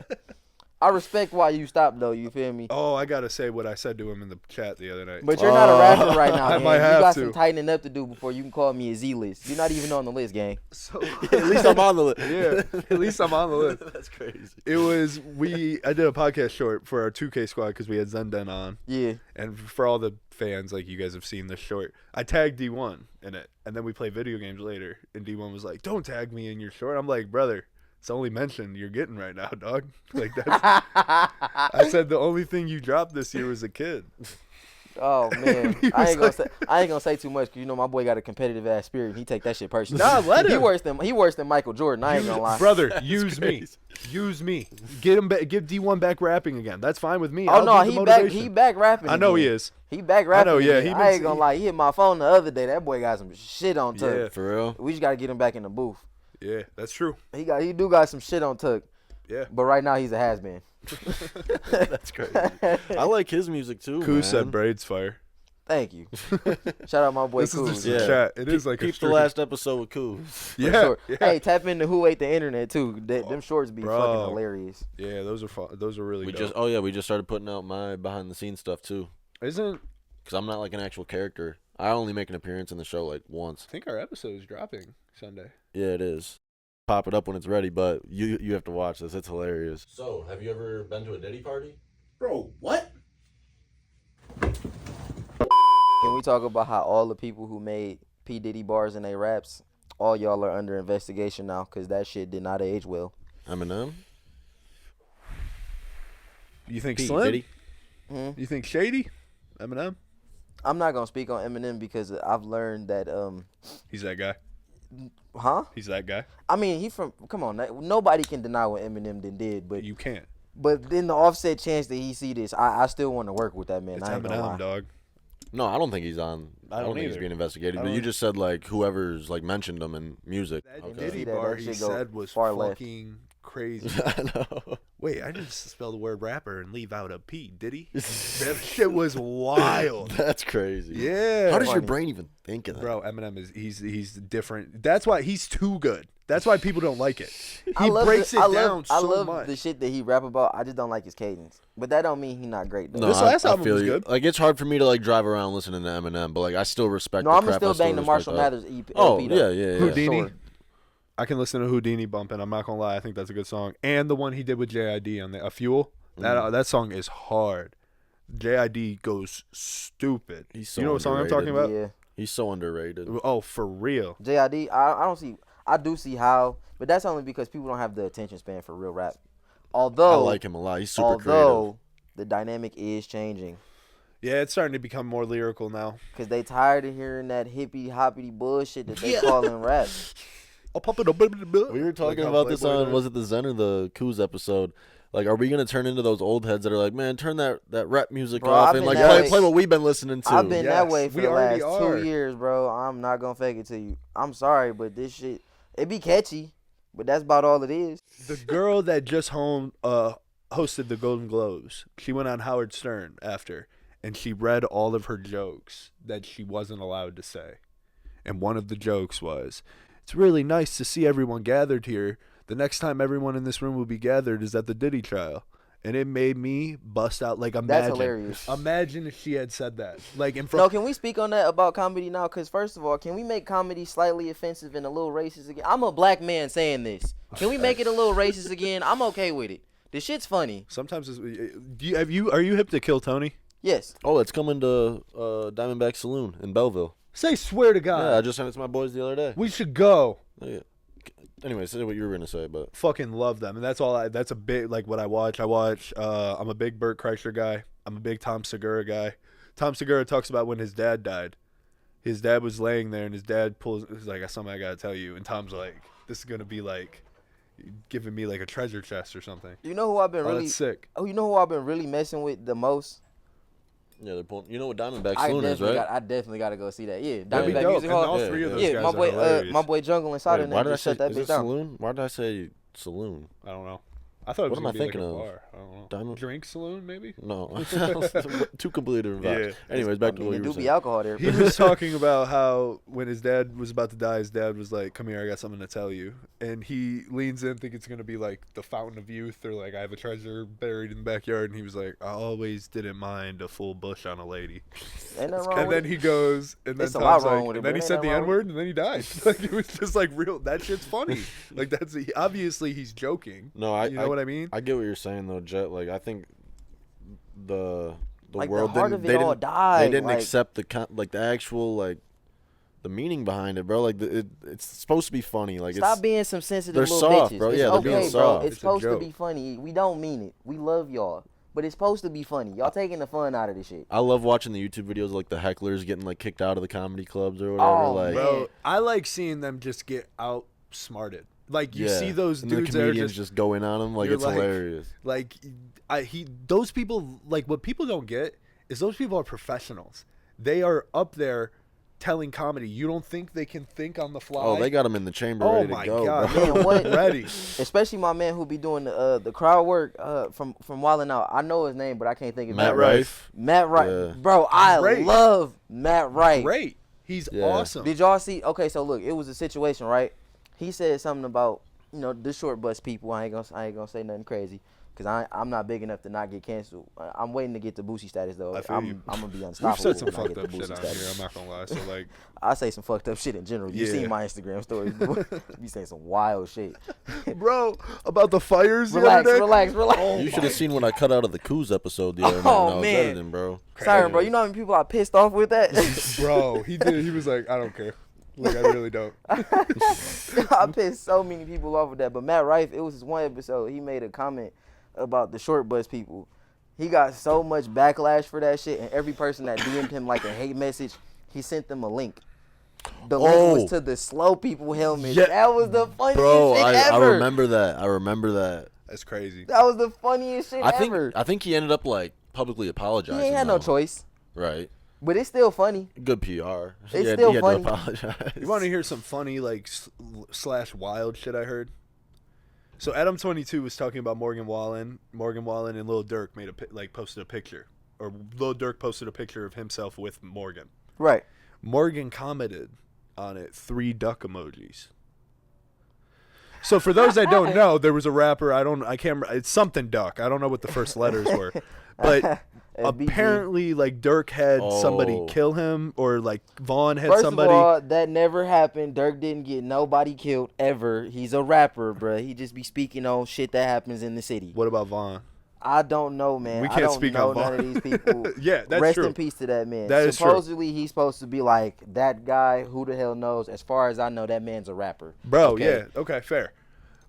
I respect why you stopped, though. You feel me? Oh, I got to say what I said to him in the chat the other night. But you're not a rapper right now, I man. might have you got to. some tightening up to do before you can call me a Z-list. You're not even on the list, gang. So at least I'm on the list. Yeah, at least I'm on the list. That's crazy. It was, I did a podcast short for our 2K squad because we had Zenden on. Yeah. And for all the fans, like you guys have seen this short, I tagged D1 in it. And then we play video games later. And D1 was like, "Don't tag me in your short." I'm like, "Brother, it's only mention you're getting right now, dog." Like that's. I said the only thing you dropped this year was a kid. Oh man, I ain't gonna say too much because you know my boy got a competitive ass spirit. He take that shit personally. Nah, let him. He worse than Michael Jordan. I ain't gonna lie. Brother, use me. Get him. Give D1 back rapping again. That's fine with me. Oh no, he back rapping. I know again. he is. He back rapping. I know. Yeah, again. I ain't gonna lie. He hit my phone the other day. That boy got some shit on Tuck. Yeah, for real. We just gotta get him back in the booth. Yeah, that's true. He do got some shit on Tuck. Yeah. But right now he's a has-been. That's crazy. I like his music too. Koo man. said braids fire. Thank you. Shout out my boy This Koo. is just a chat. It is like keep a the last episode with Koo. Yeah, Sure. yeah. Hey, tap into Who Ate the Internet too. Them shorts be Bro. fucking hilarious. Yeah, those are fun. Those are really. We dope. we just started putting out my behind the scenes stuff too. Isn't. Because I'm not like an actual character. I only make an appearance in the show like once. I think our episode is dropping Sunday. Yeah, it is. Pop it up when it's ready, but you have to watch this. It's hilarious. So, have you ever been to a Diddy party? Bro, what? Can we talk about how all the people who made P Diddy bars in their raps, all y'all are under investigation now because that shit did not age well. Eminem? You think P Slim? Diddy? You think Shady? Eminem? I'm not gonna speak on Eminem because I've learned that He's that guy. huh? He's that guy. I mean, come on, nobody can deny what Eminem did, but You can't. But in the offset chance that he see this, I still want to work with that man. It's I ain't gonna lie. Eminem, dog. No, I don't think he's on. I don't think he's either. being investigated. I But don't- you just said like whoever's like mentioned him in music. That Okay. Diddy See that- bar that he shit go said was far left. fucking crazy. I know. Wait, I just spelled the word rapper and leave out a P. Diddy? That shit was wild. That's crazy. Yeah. How does your Funny. brain even think of that? Bro, Eminem is he's different. That's why he's too good. That's why people don't like it. He I love breaks the, it I love, down I so love much. the shit that he rap about. I just don't like his cadence. But that don't mean he not great though. No, This last album feel was you. good. Like it's hard for me to like drive around listening to Eminem, but like I still respect. No, the I'm crap. still I bang the respect Marshall that. Mathers EP. Oh though. yeah. Houdini. Sure. I can listen to Houdini bumping. I'm not gonna lie. I think that's a good song. And the one he did with JID on the Fuel. That song is hard. JID goes stupid. He's so you know what song I'm talking about? Yeah. He's so underrated. Oh, for real. JID, I do see how, but that's only because people don't have the attention span for real rap. Although I like him a lot. He's super creative. The dynamic is changing. Yeah, it's starting to become more lyrical now. Because they tired of hearing that hippie hoppity bullshit that they call in rap. I'll pop it up. We were talking about this on was it the Zen or the Coos episode? Like, are we gonna turn into those old heads that are like, man, turn that rap music Bro, off I've and been like that way. play what we've been listening to? I've been that Yes, way for we the already last are. 2 years, bro. I'm not going to fake it to you. I'm sorry, but this shit, it be catchy, but that's about all it is. The girl that just hosted the Golden Globes, she went on Howard Stern after, and she read all of her jokes that she wasn't allowed to say. And one of the jokes was, "It's really nice to see everyone gathered here. The next time everyone in this room will be gathered is at the Diddy trial." And it made me bust out. Like, imagine. That's hilarious. Imagine if she had said that. Like, in No, front. can we speak on that about comedy now? Because first of all, can we make comedy slightly offensive and a little racist again? I'm a black man saying this. Can we make it a little racist again? I'm okay with it. The shit's funny. Sometimes it's, are you hip to Kill Tony? Yes. Oh, it's coming to Diamondback Saloon in Belleville. Say swear to God. Yeah, I just sent it to my boys the other day. We should go. Yeah. Anyway, say what you were gonna say, but Fucking love them, and that's all. That's a big like what I watch. I'm a big Burt Kreischer guy. I'm a big Tom Segura guy. Tom Segura talks about when his dad died. His dad was laying there, and his dad he's like, "That's something I gotta tell you." And Tom's like, "This is gonna be like giving me like a treasure chest or something." You know who I've been Oh, really that's sick. Oh, you know who I've been really messing with the most? yeah, they're pulling. You know what Diamondback I Saloon is, definitely right? I definitely got to go see that. Yeah, That'd be Diamondback dope. Music And Hall. all Yeah, three of yeah. those Yeah, guys my are boy, hilarious. my boy Jungle inside Wait, of why there did I just say shut that is bitch it down. saloon? Why did I say saloon? I don't know. I thought it was What am I gonna be thinking like a of? bar. I don't know. Diamond- Drink saloon maybe. No, two completely different vibes. Yeah. Anyways, back to what There you do were be saying. alcohol there. He was talking about how when his dad was about to die, his dad was like, "Come here, I got something to tell you." And he leans in, think it's gonna be like the fountain of youth, or like I have a treasure buried in the backyard. And he was like, "I always didn't mind a full bush on a lady." Ain't nothing wrong And with then it. he goes, and then It's a lot Tom's wrong like, with it, and then but he ain't said nothing the wrong with N-word, and then he died. Like it was just like real. That shit's funny. Like obviously he's joking. No, You know what I mean? I get what you're saying though, Jet. Like I think the Like, the world heart didn't of it all they died, didn't like- accept the actual like the meaning behind it, bro. Like it's supposed to be funny. Like Stop being some sensitive they're little soft, bitches. bro. It's Yeah, they're okay, being bro. soft. It's It's a supposed to joke. be funny. We don't mean it. We love y'all. but it's supposed to be funny. Y'all taking the fun out of this shit. I love watching the YouTube videos of, like, the hecklers getting, like, kicked out of the comedy clubs or whatever. Oh, like, Bro, I like seeing them just get outsmarted. Like, you see those and dudes the that are comedians just going on them. Like, it's hilarious. Like, those people, like, what people don't get is those people are professionals. They are up there telling comedy. You don't think they can think on the fly? Oh, they got them in the chamber ready to go. Oh, my God. Bro. Man, what? Ready. Especially my man who be doing the crowd work from Wildin' Out. I know his name, but I can't think of Matt it. Rife. Matt Rife. Yeah. Bro, I Great. love Matt Rife. Great. He's awesome. Did y'all see? Okay, so look, it was a situation, right? He said something about, the short bus people. I ain't gonna say nothing crazy. Cause I'm not big enough to not get canceled. I'm waiting to get the Boosie status though. I'm gonna be unstoppable. We've said some when I fucked get up the shit Boosie on here. status. I'm not gonna lie. So like, I say some fucked up shit in general. You Yeah. seen my Instagram stories? You saying some wild shit. bro, about the fires. Relax, the other day? relax. You should have seen when I cut out of the Coos episode the other night Oh, when I was man. editing, bro. Siren, bro, you know how many people I pissed off with that? Bro, he did. He was like, I don't care. Like, I really don't. I pissed so many people off with that. But Matt Rife, it was his one episode. He made a comment about the short bus people. He got so much backlash for that shit, and every person that DM'd him like a hate message, he sent them a link. The link was to the slow people helmet. Yeah. That was the funniest Bro, shit I ever. remember that. That's crazy. That was the funniest shit ever. I think he ended up, like, publicly apologizing. He ain't had no choice. Right. But it's still funny. Good PR. It's still he had funny. to apologize. You want to hear some funny, like, slash wild shit I heard? So Adam 22 was talking about Morgan Wallen. Morgan Wallen and Lil Durk posted a picture. Or Lil Durk posted a picture of himself with Morgan. Right. Morgan commented on it 3 duck emojis. So for those that don't know, there was a rapper, I can't remember, it's something duck. I don't know what the first letters were. But apparently, like, Durk had somebody kill him, or like Vaughn had somebody. First of all, that never happened. Durk didn't get nobody killed ever. He's a rapper, bruh. He just be speaking on shit that happens in the city. What about Vaughn? I don't know, man. We can't I don't speak know on none Vaughn. of these people. Yeah, that's Rest true. in peace to that man. That is true. Supposedly, he's supposed to be like that guy. Who the hell knows? As far as I know, that man's a rapper. Bro, Okay? yeah, okay, fair.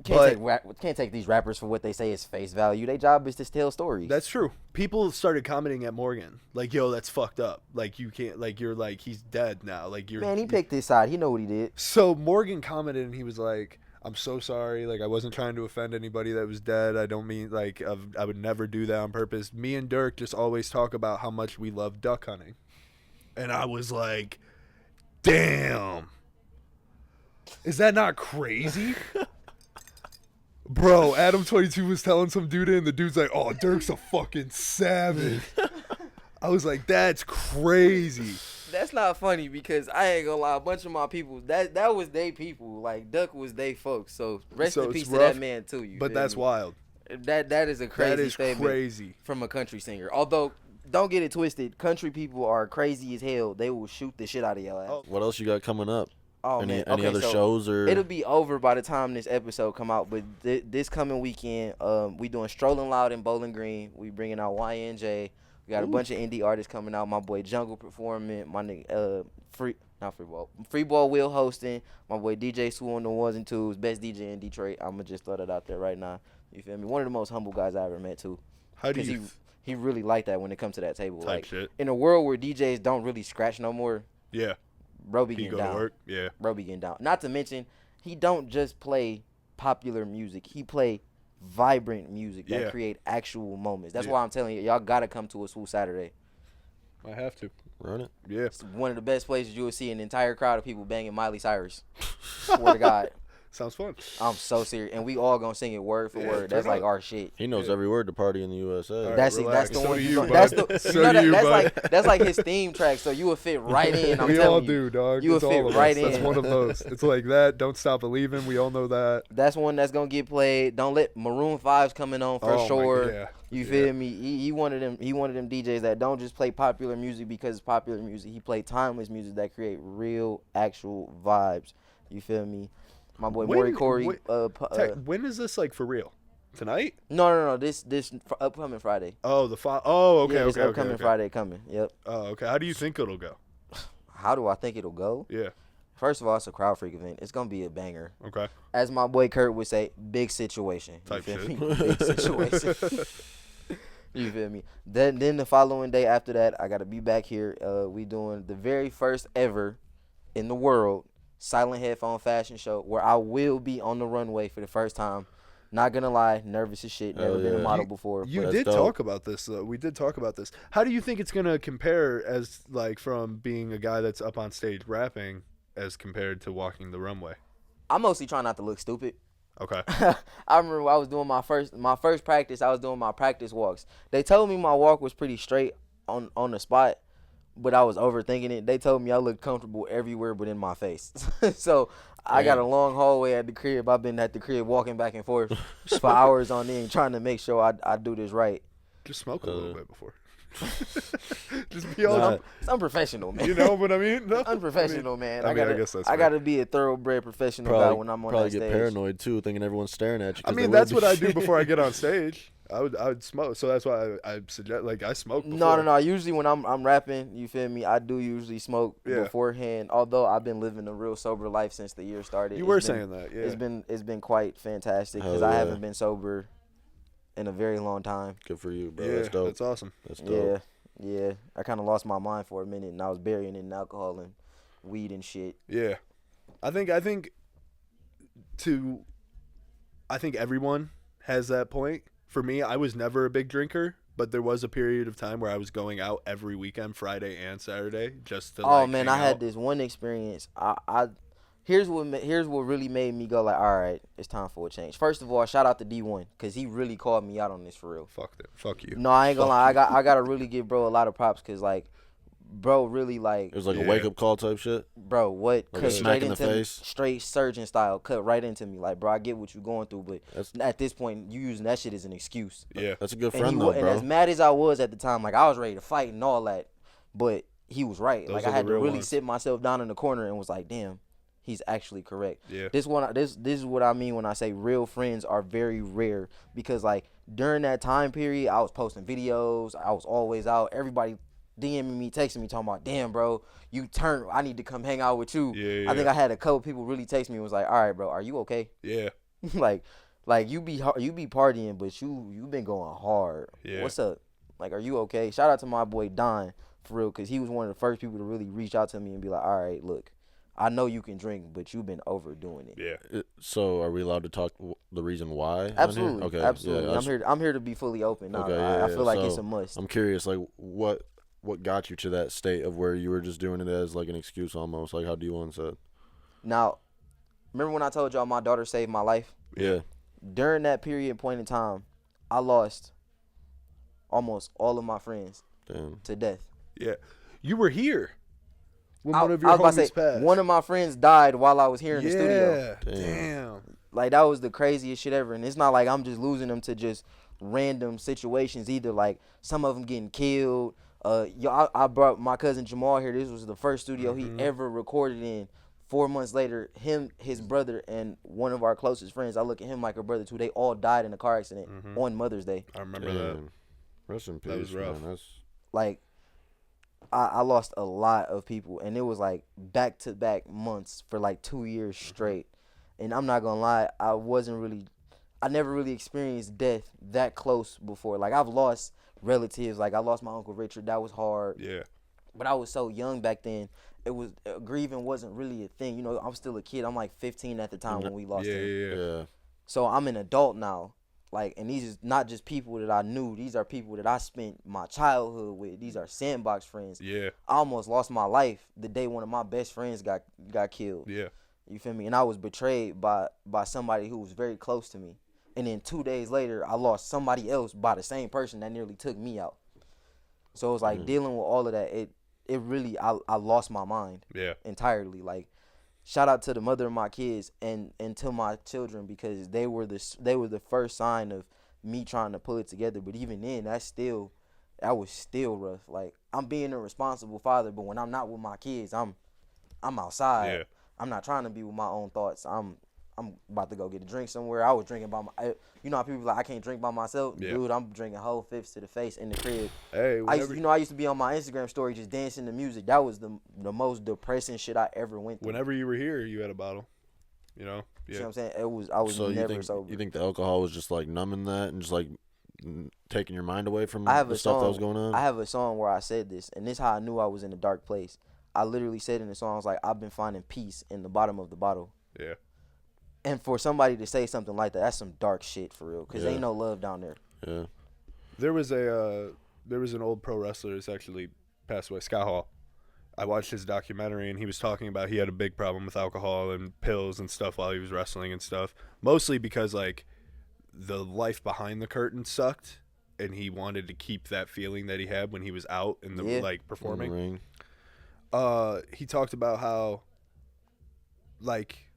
Can't take these rappers for what they say is face value. Their job is to tell stories. That's true. People started commenting at Morgan, like, yo, that's fucked up. Like, you can't, like, you're like, he's dead now. Like, you're. Man, he picked his side. He know what he did. So Morgan commented, and he was like, I'm so sorry. Like, I wasn't trying to offend anybody that was dead. I don't mean, like, I would never do that on purpose. Me and Durk just always talk about how much we love duck hunting. And I was like, damn. Is that not crazy? Bro, Adam 22 was telling some dude, and the dude's like, oh, Durk's a fucking savage. I was like, that's crazy. That's not funny because I ain't gonna lie. A bunch of my people, that was they people. Like, Duck was they folks. So rest in peace to that man too. But that's wild. That is a crazy statement crazy from a country singer. Although, don't get it twisted. Country people are crazy as hell. They will shoot the shit out of your ass. What else you got coming up? Oh, any man. other shows or? It'll be over by the time this episode come out. But this coming weekend, we doing Strolling Loud in Bowling Green. We bringing out YNJ. We got a bunch of indie artists coming out. My boy Jungle performing. My nigga Freeball Will hosting. My boy DJ Sue on the ones and twos. Best DJ in Detroit. I'ma just throw that out there right now. You feel me? One of the most humble guys I ever met too. How do you? He really like that when it comes to that table. Like, shit. In a world where DJs don't really scratch no more. Yeah. Bro be He getting go down. to work. Yeah. Bro be getting down. Not to mention, he don't just play popular music. He play vibrant music that create actual moments. That's why I'm telling you, y'all gotta come to a Swoop Saturday. I have to. Run it. Yeah. It's one of the best places you will see an entire crowd of people banging Miley Cyrus. Swear to God. Sounds fun. I'm so serious. And we all gonna sing it word for word. That's like our shit. He knows every word to Party in the USA. Right, That's relax. the So one. do you, That's bud. the. So You know do you, that's bud. that's like his theme track. So you would fit right in. I'm We telling all you. do, dog. You It's would fit all of right us. That's in. one of those. It's like that. Don't Stop Believing. We all know that. That's one that's gonna get played. Don't let Maroon 5's coming on for Oh, my sure. God, yeah. You feel me? He one of them. He one of them DJs that don't just play popular music because it's popular music. He play timeless music that create real, actual vibes. You feel me? My boy Maury Corey. When is this, like, for real? Tonight? No. This upcoming Friday. Oh, okay, Yeah, it's okay, upcoming okay. Friday coming. Yep. Oh, okay. How do you think it'll go? How do I think it'll go? Yeah. First of all, it's a CrowdFreak event. It's gonna be a banger. Okay. As my boy Kurt would say, big situation. You Type feel shit. me? Big situation. You feel me? Then the following day after that, I gotta be back here. We doing the very first ever in the world silent headphone fashion show where I will be on the runway for the first time. Not gonna lie, nervous as shit. Never been a model before. You did talk about this though. We did talk about this. How do you think it's gonna compare as like from being a guy that's up on stage rapping as compared to walking the runway? I'm mostly trying not to look stupid. Okay. I remember I was doing my first practice. I was doing my practice walks. They told me my walk was pretty straight on the spot, but I was overthinking it. They told me I looked comfortable everywhere but in my face. So I got a long hallway at the crib. I've been at the crib walking back and forth for hours on end trying to make sure I do this right. Just smoke a little bit before. Just be all it's unprofessional, man. You know what I mean? No? Unprofessional, man. I guess that's I gotta be a thoroughbody professional guy when I'm on that stage. Probably get paranoid too, thinking everyone's staring at you. I mean, that's what I do before I get on stage. I would smoke, so that's why I suggest I smoke before. No. Usually when I'm rapping, you feel me? I do usually smoke beforehand. Although I've been living a real sober life since the year started. You were saying that, yeah. It's been quite fantastic because I haven't been sober in a very long time. Good for you, bro. Yeah, that's dope. That's awesome. That's dope. Yeah. I kind of lost my mind for a minute, and I was burying it in alcohol and weed and shit. Yeah, I think everyone has that point. For me, I was never a big drinker, but there was a period of time where I was going out every weekend, Friday and Saturday, just to. Oh man, I had this one experience. Here's what really made me go like, all right, it's time for a change. First of all, shout out to D1 because he really called me out on this for real. Fuck you. No, I ain't gonna lie. I gotta really give bro a lot of props because like, bro really like. It was like a wake up call type shit. Bro, what? Like a smack in the face. Straight surgeon style, cut right into me. Like, bro, I get what you're going through, but at this point, you using that shit as an excuse. Yeah, that's a good friend though, bro. And as mad as I was at the time, like I was ready to fight and all that, but he was right. Like I had to really sit myself down in the corner and was like, damn. He's actually correct. Yeah. This is what I mean when I say real friends are very rare because like during that time period, I was posting videos. I was always out. Everybody DMing me, texting me, talking about, damn, bro, you turned. I need to come hang out with you. Yeah. I think I had a couple people really text me and was like, all right, bro, are you okay? Yeah. like you be partying, but you been going hard. Yeah. What's up? Like, are you okay? Shout out to my boy Don for real because he was one of the first people to really reach out to me and be like, all right, look. I know you can drink, but you've been overdoing it. Yeah. So, are we allowed to talk the reason why? Absolutely. Okay. Absolutely. Yeah, I'm here to be fully open. Okay. I feel like it's a must. I'm curious, like, what got you to that state of where you were just doing it as like an excuse almost? Like, how D1 said. Now, remember when I told y'all my daughter saved my life? Yeah. During that period point in time, I lost almost all of my friends to death. Yeah. You were here. When one of your homies passed. One of my friends died while I was here in the studio. Damn. Like, that was the craziest shit ever. And it's not like I'm just losing them to just random situations either. Like, some of them getting killed. I brought my cousin Jamal here. This was the first studio he ever recorded in. 4 months later, him, his brother, and one of our closest friends, I look at him like a brother too, they all died in a car accident on Mother's Day. I remember that. Rest in peace, that was rough. Man. Like, I lost a lot of people, and it was like back-to-back months for like 2 years straight. And I'm not gonna lie, I never really experienced death that close before. Like, I've lost relatives. Like, I lost my Uncle Richard. That was hard. Yeah. But I was so young back then. Grieving wasn't really a thing. You know, I was still a kid. I'm like 15 at the time when we lost him. Yeah. So I'm an adult now. Like, and these is not just people that I knew. These are people that I spent my childhood with. These are sandbox friends. Yeah. I almost lost my life the day one of my best friends got killed. Yeah. You feel me? And I was betrayed by somebody who was very close to me. And then 2 days later, I lost somebody else by the same person that nearly took me out. So it was like dealing with all of that. It really, I lost my mind. Yeah. Entirely. Like, shout out to the mother of my kids and to my children because they were the first sign of me trying to pull it together. But even then, that was still rough. Like, I'm being a responsible father, but when I'm not with my kids, I'm outside. Yeah. I'm not trying to be with my own thoughts. I'm about to go get a drink somewhere. I was drinking by you know how people like I can't drink by myself. Yeah. Dude, I'm drinking whole fifths to the face in the crib. Hey, I used to be on my Instagram story just dancing to music. That was the most depressing shit I ever went through. Whenever you were here, you had a bottle. You know? Yeah. You know what I'm saying? I was never sober. You think the alcohol was just like numbing that and just like taking your mind away from the stuff that was going on? I have a song where I said this, and this is how I knew I was in a dark place. I literally said in the song, I was like, I've been finding peace in the bottom of the bottle. Yeah. And for somebody to say something like that, that's some dark shit for real, because ain't no love down there. Yeah. There was an old pro wrestler that's actually passed away, Scott Hall. I watched his documentary, and he was talking about he had a big problem with alcohol and pills and stuff while he was wrestling and stuff. Mostly because, like, the life behind the curtain sucked, and he wanted to keep that feeling that he had when he was out in the like performing. In the ring. He talked about how, like,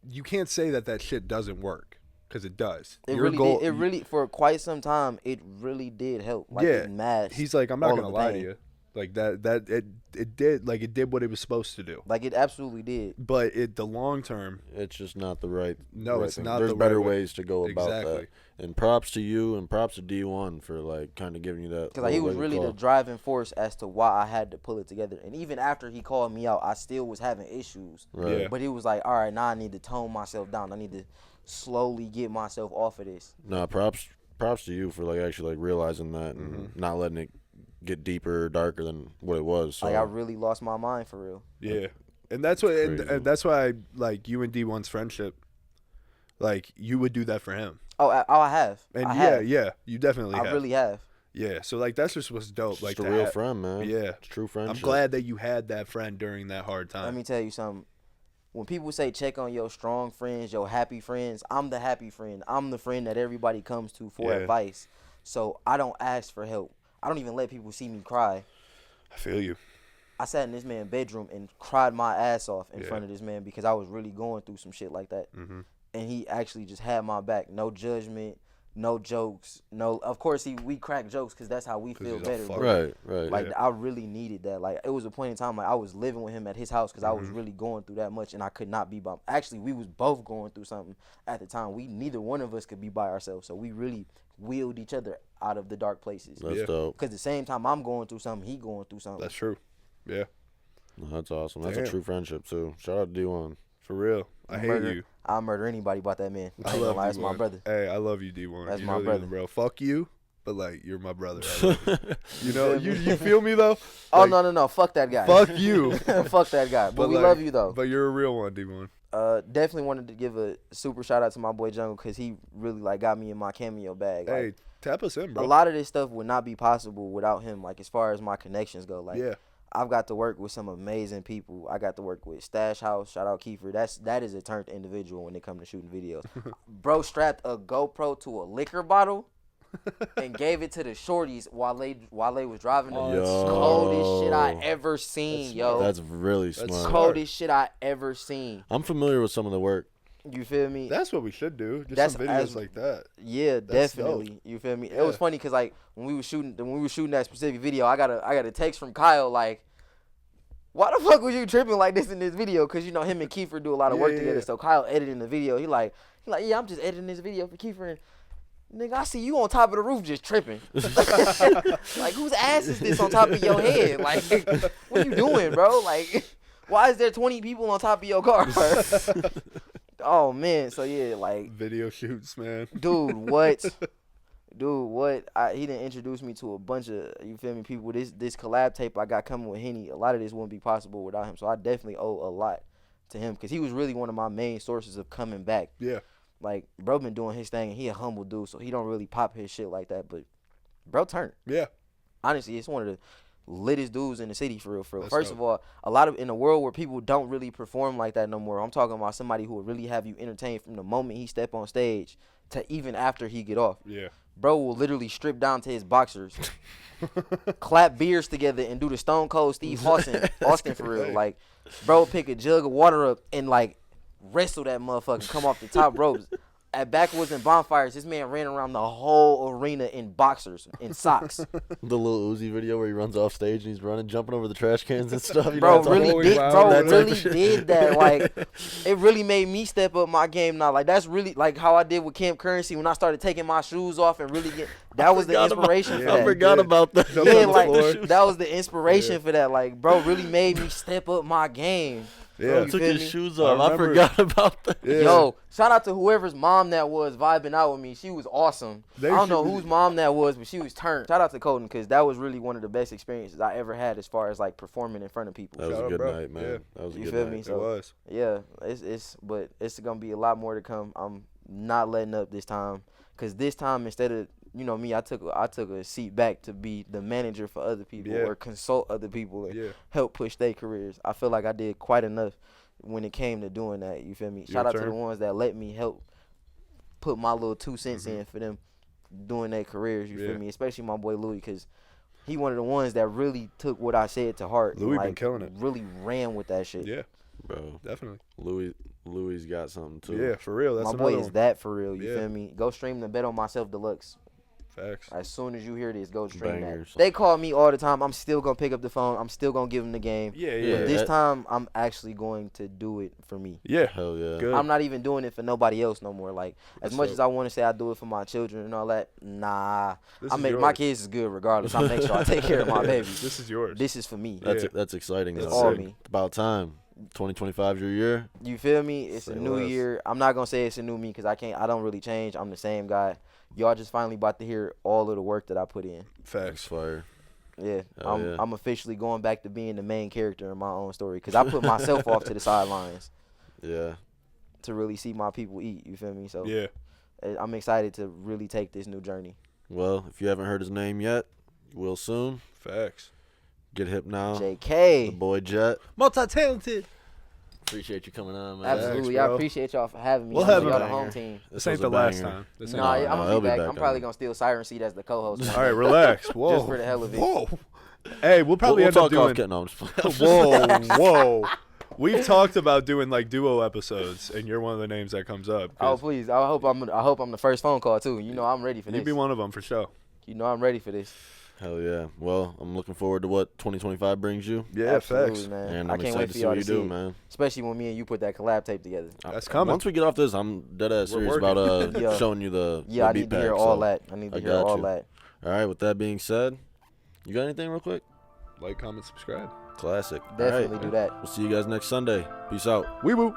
you can't say that shit doesn't work, because it does. It really for quite some time, it really did help. Like, yeah. It masked. He's like, I'm not gonna lie to you. Like it did what it was supposed to do. Like, it absolutely did. But the long term, it's just not the right. No, right it's thing. not. There's the better right ways to go about exactly. that. And props to you, and props to D1 for like kind of giving you that. Because like, he was really the driving force as to why I had to pull it together. And even after he called me out, I still was having issues. Right. Yeah. But he was like, all right, now I need to tone myself down. I need to slowly get myself off of this. Nah, props to you for like actually like realizing that and not letting it get deeper or darker than what it was. So. Like, I really lost my mind for real. Yeah, and that's what, and that's why I like you and D1's friendship. Like, you would do that for him. I have. And I yeah, have. yeah, you definitely have. I really have. Yeah, so like that's just what's dope. Just like a real friend, man. Yeah, it's true friendship. I'm glad that you had that friend during that hard time. Let me tell you something. When people say check on your strong friends, your happy friends, I'm the happy friend. I'm the friend that everybody comes to for advice. So I don't ask for help. I don't even let people see me cry. I feel you. I sat in this man's bedroom and cried my ass off in front of this man because I was really going through some shit like that. Mm-hmm. And he actually just had my back. No judgment, no jokes. No, of course, we crack jokes because that's how we feel better. Right. Like, I really needed that. Like, it was a point in time, like, I was living with him at his house because I was really going through that much, and I could not be by. Actually, we was both going through something at the time. Neither one of us could be by ourselves, so we really wheeled each other out of the dark places. That's dope. Because the same time I'm going through something, he going through something. That's true. Yeah. That's awesome. That's a true friendship too. Shout out to D1. For real. I hate you. I'll murder anybody about that man. I love you. That's my brother. Hey, I love you, D1. That's you my brother, bro. Fuck you, but like, you're my brother. I love you. You know, you feel me though? Oh, like, no. Fuck that guy. Fuck you. Fuck that guy. But we like, love you though. But you're a real one, D1. Definitely wanted to give a super shout out to my boy Jungle because he really like got me in my cameo bag. Hey, like, tap us in, bro. a lot of this stuff would not be possible without him. Like, as far as my connections go, like, I've got to work with some amazing people. I got to work with Stash House. Shout out Kiefer. That is a turned individual when it comes to shooting videos. Bro strapped a GoPro to a liquor bottle and gave it to the shorties while they was driving. Yo. Coldest shit I ever seen, yo. That's really smart. Coldest shit I ever seen. I'm familiar with some of the work. You feel me? That's what we should do. Just That's some videos like that. Yeah, That's definitely. dope. You feel me? Yeah. It was funny because like when we were shooting that specific video, I got a text from Kyle like, why the fuck was you tripping like this in this video? Because you know him and Kiefer do a lot of work together. So Kyle editing the video. He like yeah, I'm just editing this video for Kiefer and. Nigga, I see you on top of the roof just tripping. Like, whose ass is this on top of your head? Like, what you doing, bro? Like, why is there 20 people on top of your car? Oh, man. So, yeah, like. Video shoots, man. Dude, what? He didn't introduce me to a bunch of, you feel me, people. This collab tape I got coming with Henny, a lot of this wouldn't be possible without him. So, I definitely owe a lot to him because he was really one of my main sources of coming back. Yeah. Like, bro been doing his thing, and he a humble dude, so he don't really pop his shit like that. But bro turned. Yeah. Honestly, it's one of the littest dudes in the city, for real. That's First dope. of all, a lot of in a world where people don't really perform like that no more. I'm talking about somebody who will really have you entertained from the moment he step on stage to even after he get off. Yeah. Bro will literally strip down to his boxers, clap beers together, and do the Stone Cold Steve Austin for real. Like, bro will pick a jug of water up and like wrestle that motherfucker, come off the top ropes. At Backwoods and Bonfires, this man ran around the whole arena in boxers, in socks. The little Uzi video where he runs off stage and he's running, jumping over the trash cans and stuff. Bro really did did that. Like, it really made me step up my game now. Like, that's really like how I did with Camp Currency when I started taking my shoes off and really get. That was the inspiration for that. I forgot about that. Yeah, like that was the inspiration for that. Like, bro really made me step up my game. bro. You Took feel his me? shoes off. I remember. forgot about that. Yeah. Yo, shout out to whoever's mom that was vibing out with me. She was awesome. I don't know whose mom that was, but she was turned. Shout out to Colton because that was really one of the best experiences I ever had as far as like performing in front of people. That was Shout a out, good bro. night, man. Yeah. That was a You good feel night. me? It So was. yeah, it's gonna be a lot more to come. I'm not letting up this time because this time instead of me, I took a seat back to be the manager for other people or consult other people and help push their careers. I feel like I did quite enough when it came to doing that. You feel me? Shout out to the ones that let me help put my little 2 cents in for them doing their careers. You feel me? Especially my boy Louis, because he one of the ones that really took what I said to heart. Louis and, been killing it. Really ran with that shit. Yeah, Bro, definitely. Louis got something too. Yeah, for real. That's my boy is one. that for real. You feel me? Go stream the Bet on Myself Deluxe. Facts. As soon as you hear this, go stream Bangers. that. They call me all the time. I'm still gonna pick up the phone. I'm still gonna give them the game. Yeah, But this time, I'm actually going to do it for me. Yeah. Hell yeah. Good. I'm not even doing it for nobody else no more. Like That's as much dope. as I want to say I do it for my children and all that, nah. This I is make yours. my kids is good regardless. I make sure I take care of my baby. This is yours. This is for me. That's exciting. It's though. all sick. me. It's about time. 2025 your year. You feel me? It's Say a new less. year. I'm not gonna say it's a new me because I don't really change. I'm the same guy. Y'all just finally about to hear all of the work that I put in. That's Facts. fire. Yeah, Hell yeah. I'm officially going back to being the main character in my own story because I put myself off to the sidelines Yeah. to really see my people eat. You feel me? So Yeah. I'm excited to really take this new journey. Well, if you haven't heard his name yet, you will soon. Facts. Get hip now. The JK. boy Jet. Multi-talented. Appreciate you coming on, man. Absolutely. Thanks, I bro. appreciate y'all for having me. We'll I know have y'all him the banger. home team. This was ain't a the last banger. time. This Nah, ain't I'm he'll gonna be be back. back I'm probably on. gonna steal Siren seat as the co-host. All right, relax. Whoa. Just for the hell of it. Whoa. Hey, we'll probably we'll end up talk doing. off. No, I'm just playing. Whoa. We've talked about doing like duo episodes, and you're one of the names that comes up. Oh please! I hope I'm the first phone call too. You know I'm ready for this. You'd be one of them for sure. You know I'm ready for this. Hell yeah. Well, I'm looking forward to what 2025 brings you. Yeah, Absolutely, facts. man. And I I'm can't excited wait to for see y'all what to you see do, it. man. Especially when me and you put that collab tape together. That's coming. Once we get off this, I'm dead ass We're serious working. about Yeah. showing you the Yeah, I beat need to pack, hear all so- that. I need to I hear got all you. that. All right, with that being said, you got anything real quick? Like, comment, subscribe. Classic. Definitely All right. do that. We'll see you guys next Sunday. Peace out. Wee woo.